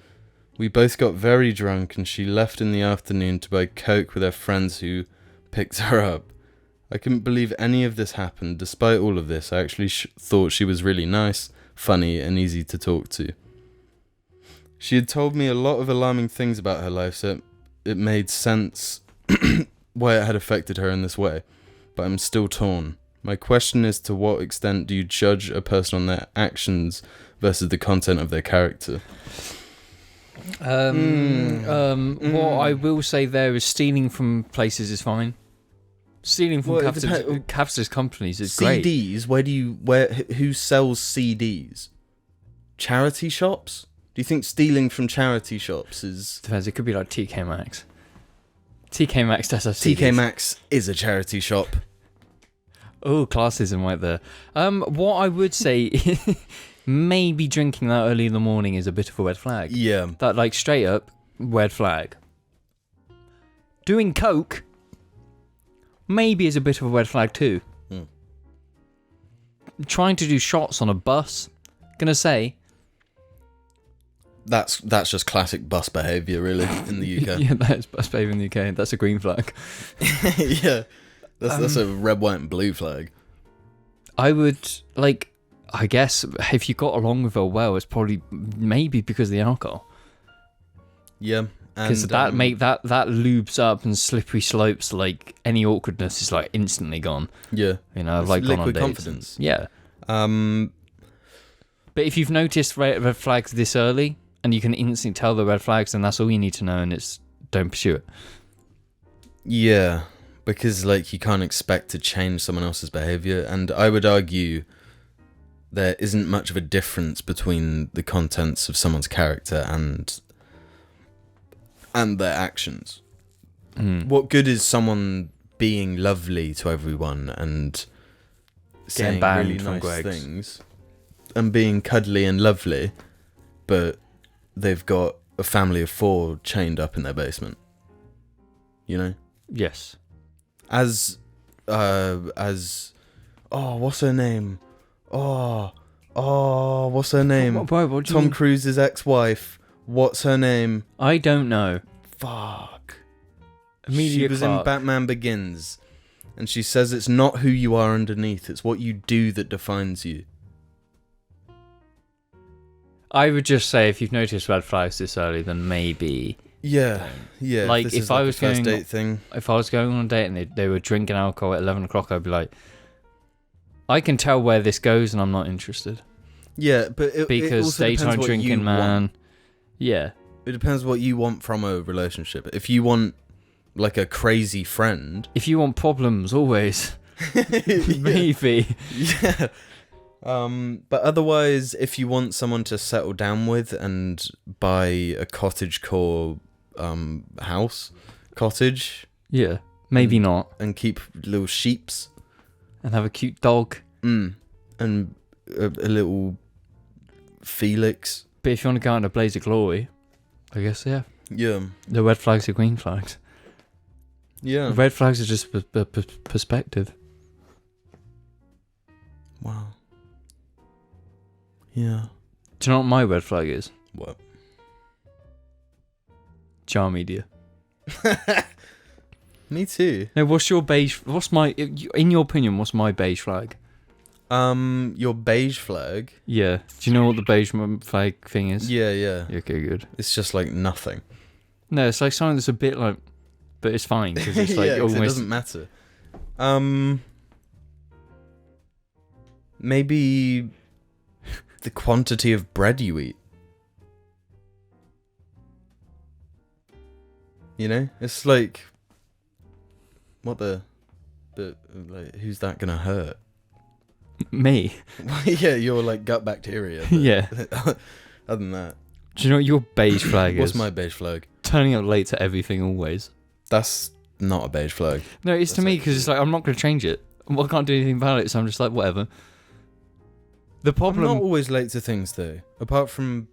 S2: We both got very drunk and she left in the afternoon to buy coke with her friends who picked her up. I couldn't believe any of this happened. Despite all of this, I actually thought she was really nice, funny, and easy to talk to. She had told me a lot of alarming things about her life, so it made sense why it had affected her in this way. But I'm still torn. My question is, to what extent do you judge a person on their actions versus the content of their character?
S1: What I will say there is stealing from places is fine. Stealing from capitalist companies is great.
S2: CDs, who sells CDs? Charity shops? Do you think stealing from charity shops is...
S1: Depends, it could be like TK Maxx. TK Maxx does have CDs.
S2: TK Maxx is a charity shop.
S1: Oh, classism right there. What I would say, maybe drinking that early in the morning is a bit of a red flag.
S2: Yeah.
S1: That, like, straight up, red flag. Doing coke, maybe is a bit of a red flag too. Trying to do shots on a bus, gonna say...
S2: That's just classic bus behaviour, really, in the UK.
S1: Yeah, that is bus behaviour in the UK. That's a green flag.
S2: Yeah. That's a red, white and blue flag.
S1: I would, like, I guess if you got along with her well, it's probably maybe because of the alcohol.
S2: Yeah.
S1: Because that lubes up and slippery slopes, like, any awkwardness is, like, instantly gone.
S2: Yeah.
S1: You know, I've,
S2: It's
S1: like, gone on
S2: liquid
S1: dates
S2: confidence.
S1: Yeah. But if you've noticed red flags this early, and you can instantly tell the red flags, then that's all you need to know, and it's don't pursue it.
S2: Yeah, because like you can't expect to change someone else's behavior, and I would argue there isn't much of a difference between the contents of someone's character and their actions. What good is someone being lovely to everyone and saying really nice things and being cuddly and lovely, but they've got a family of 4 chained up in their basement? You know?
S1: Yes.
S2: As what's her name? What's her name?
S1: What
S2: Tom Cruise's ex-wife. What's her name?
S1: I don't know.
S2: Fuck.
S1: Emilia
S2: She was
S1: Clarke.
S2: in Batman Begins, and she says it's not who you are underneath, it's what you do that defines you.
S1: I would just say if you've noticed red flags this early, then maybe.
S2: Yeah.
S1: Like,
S2: this
S1: if
S2: is
S1: I
S2: a
S1: was
S2: first
S1: going-
S2: date thing.
S1: If I was going on a date and they were drinking alcohol at 11 o'clock, I'd be like, I can tell where this goes and I'm not interested.
S2: Yeah, but it
S1: Because
S2: also depends
S1: daytime
S2: what you
S1: drinking, man.
S2: want.
S1: Yeah.
S2: It depends what you want from a relationship. If you want like a crazy friend,
S1: If you want problems, always. Maybe.
S2: yeah. But otherwise, if you want someone to settle down with and buy a cottagecore cottage,
S1: Yeah. Maybe not.
S2: and keep little sheeps,
S1: And have a cute dog.
S2: and a little Felix.
S1: But if you want to go out in a blaze of glory, I guess, yeah.
S2: Yeah,
S1: The red flags are green flags.
S2: yeah.
S1: The red flags are just perspective.
S2: Wow. Yeah.
S1: Do you know what my red flag is?
S2: What?
S1: Jar media.
S2: Me too.
S1: No, what's your beige... In your opinion, what's my beige flag?
S2: Your beige flag.
S1: Yeah. Do you know what the beige flag thing is?
S2: Yeah.
S1: Okay, good.
S2: It's just like nothing.
S1: No, it's like something that's a bit like... But it's fine, because it's like
S2: yeah, 'cause
S1: almost...
S2: it doesn't matter. Maybe the quantity of bread you eat. You know? It's like... What the... But, like, who's that gonna hurt?
S1: Me?
S2: Yeah, your, like, gut bacteria. But
S1: Yeah.
S2: other than that.
S1: Do you know what your beige flag is?
S2: What's my beige flag?
S1: Turning up late to everything always.
S2: That's not a beige flag.
S1: No, it's to
S2: That's
S1: me because it's like I'm not going to change it. Well, I can't do anything about it, so I'm just like whatever. The problem.
S2: I'm not always late to things though. Apart from,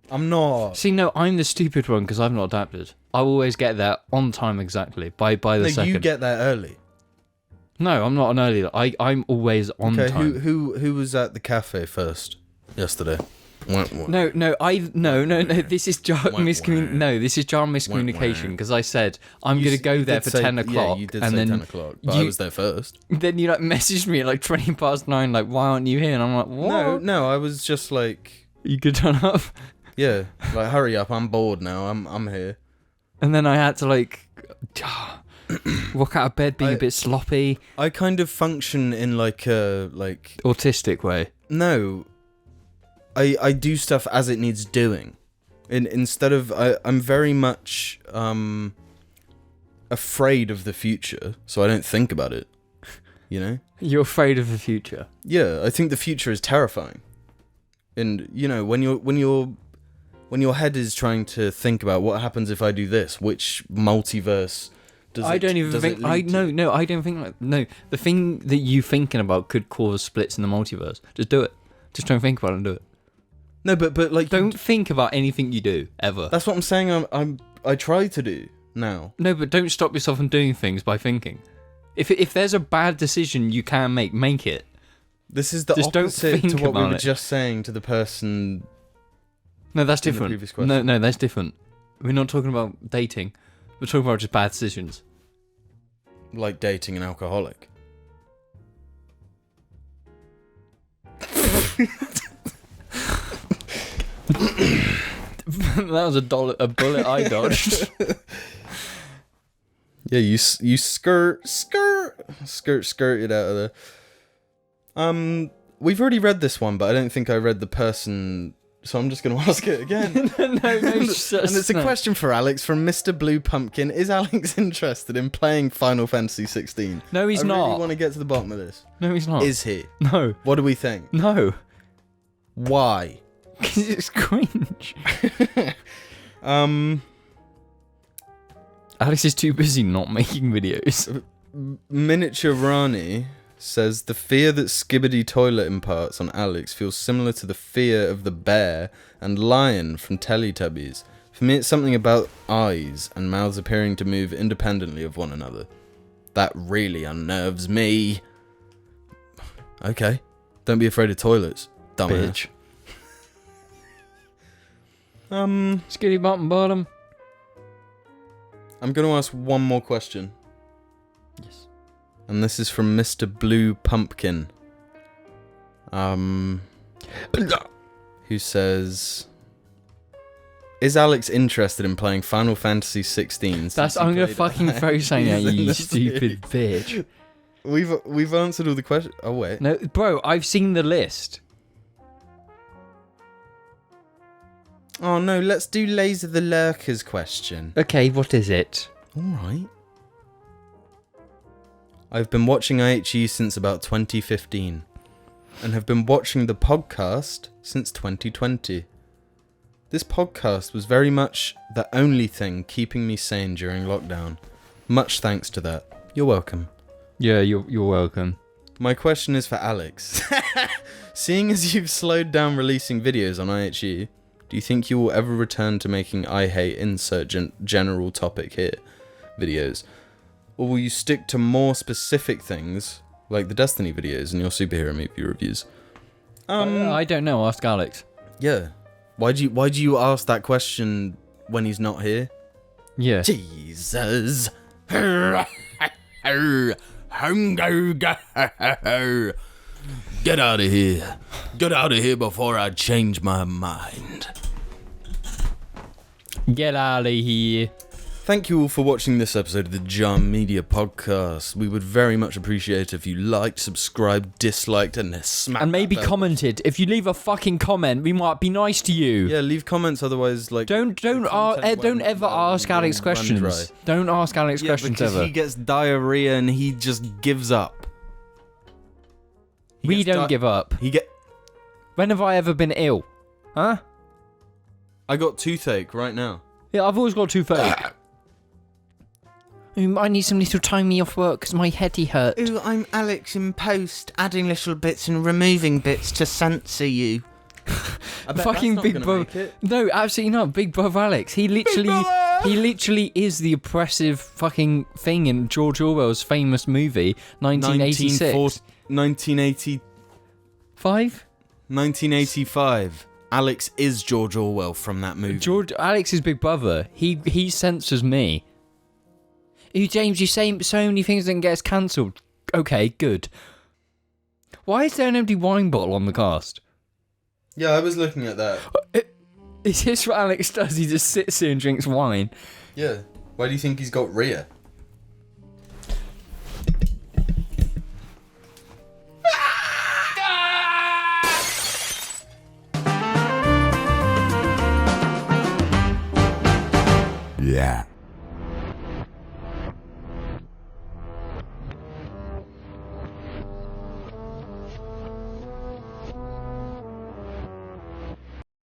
S2: I'm not.
S1: See, no, I'm the stupid one because I've not adapted. I always get there on time exactly by the
S2: No,
S1: second.
S2: you get there early.
S1: No, I'm not an early. I'm always on
S2: Okay,
S1: time.
S2: who was at the cafe first yesterday?
S1: No. This is jar miscommunication because I said I'm gonna go there for 10 o'clock.
S2: Yeah, you did
S1: and
S2: say
S1: then
S2: 10 o'clock, but I was there first.
S1: Then you like messaged me at like 9:20, like why aren't you here? And I'm like, what?
S2: No, I was just like,
S1: You could turn up.
S2: yeah, like hurry up, I'm bored now. I'm here.
S1: And then I had to like walk out of bed being a bit sloppy,
S2: I kind of function in like a
S1: autistic way.
S2: No, I do stuff as it needs doing. Instead of I'm very much afraid of the future, so I don't think about it. You know?
S1: You're afraid of the future.
S2: Yeah, I think the future is terrifying. And you know, when your head is trying to think about what happens if I do this, which multiverse does
S1: I
S2: it
S1: don't even
S2: does
S1: think
S2: it lead to?
S1: no, I don't think like no. The thing that you thinking about could cause splits in the multiverse. Just do it. Just don't think about it and do it.
S2: No, but like
S1: Don't think about anything you do ever.
S2: That's what I'm saying. I try to do now.
S1: No, but don't stop yourself from doing things by thinking. If there's a bad decision you can make it.
S2: This is the
S1: Just don't
S2: opposite to
S1: think
S2: what we
S1: about
S2: were
S1: it.
S2: just saying to the person.
S1: No, that's
S2: In the
S1: different.
S2: previous question.
S1: No, that's different. We're not talking about dating. We're talking about just bad decisions.
S2: Like dating an alcoholic.
S1: That was a bullet I dodged.
S2: Yeah, you skirted out of there. We've already read this one, but I don't think I read the person so I'm just going to ask it again.
S1: no,
S2: And it's a
S1: no.
S2: question for Alex from Mr. Blue Pumpkin. Is Alex interested in playing Final Fantasy 16?
S1: No, he's
S2: I
S1: not.
S2: really want to get to the bottom of this.
S1: No, he's not.
S2: Is he?
S1: No.
S2: What do we think?
S1: No.
S2: Why?
S1: Because it's cringe. Alex is too busy not making videos.
S2: Miniature Rani says the fear that Skibidi toilet imparts on Alex feels similar to the fear of the bear and lion from Teletubbies. For me, it's something about eyes and mouths appearing to move independently of one another. That really unnerves me. Okay, don't be afraid of toilets, dumbass.
S1: Bitch. Skitty bottom.
S2: I'm going to ask one more question.
S1: Yes.
S2: And this is from Mr. Blue Pumpkin. Who says, is Alex interested in playing Final Fantasy 16?
S1: I'm gonna fucking throw something at you, you stupid bitch.
S2: We've answered all the questions. Oh wait.
S1: No, bro, I've seen the list.
S2: Oh no, let's do Laser the Lurker's question.
S1: Okay, what is it?
S2: Alright. I've been watching IHE since about 2015 and have been watching the podcast since 2020. This podcast was very much the only thing keeping me sane during lockdown. Much thanks to that. You're welcome.
S1: Yeah, you're welcome.
S2: My question is for Alex. Seeing as you've slowed down releasing videos on IHE, do you think you will ever return to making I hate insert general topic here videos? Or will you stick to more specific things, like the Destiny videos and your superhero movie reviews?
S1: I don't know, ask Alex.
S2: Yeah. Why do you ask that question when he's not here?
S1: Yeah.
S2: Jesus. Get out of here. Get out of here before I change my mind.
S1: Get out of here.
S2: Thank you all for watching this episode of the JAR Media Podcast. We would very much appreciate if you liked, subscribed, disliked, and smacked
S1: And maybe
S2: that bell.
S1: commented. If you leave a fucking comment, we might be nice to you.
S2: Yeah, leave comments. Otherwise, like
S1: Don't ever ask Alex questions. Don't ask Alex questions
S2: because
S1: ever.
S2: he gets diarrhea and he just gives up.
S1: We don't give up. When have I ever been ill? Huh?
S2: I got toothache right now.
S1: Yeah, I've always got toothache. I need some little time me off work because my heady hurt.
S4: Ooh, I'm Alex in post, adding little bits and removing bits to censor you.
S2: I bet
S1: Fucking
S2: that's not
S1: big
S2: gonna
S1: brother.
S2: make it.
S1: No, absolutely not. Big brother Alex. He literally is the oppressive fucking thing in George Orwell's famous movie, 1986.
S2: 1985? 1985. Alex is George Orwell from that movie.
S1: Alex is big brother. He censors me. Ooh, James, you say so many things that can get us cancelled. Okay, good. Why is there an empty wine bottle on the cast?
S2: Yeah, I was looking at that.
S1: Is this what Alex does? He just sits here and drinks wine.
S2: Yeah. Why do you think he's got REA?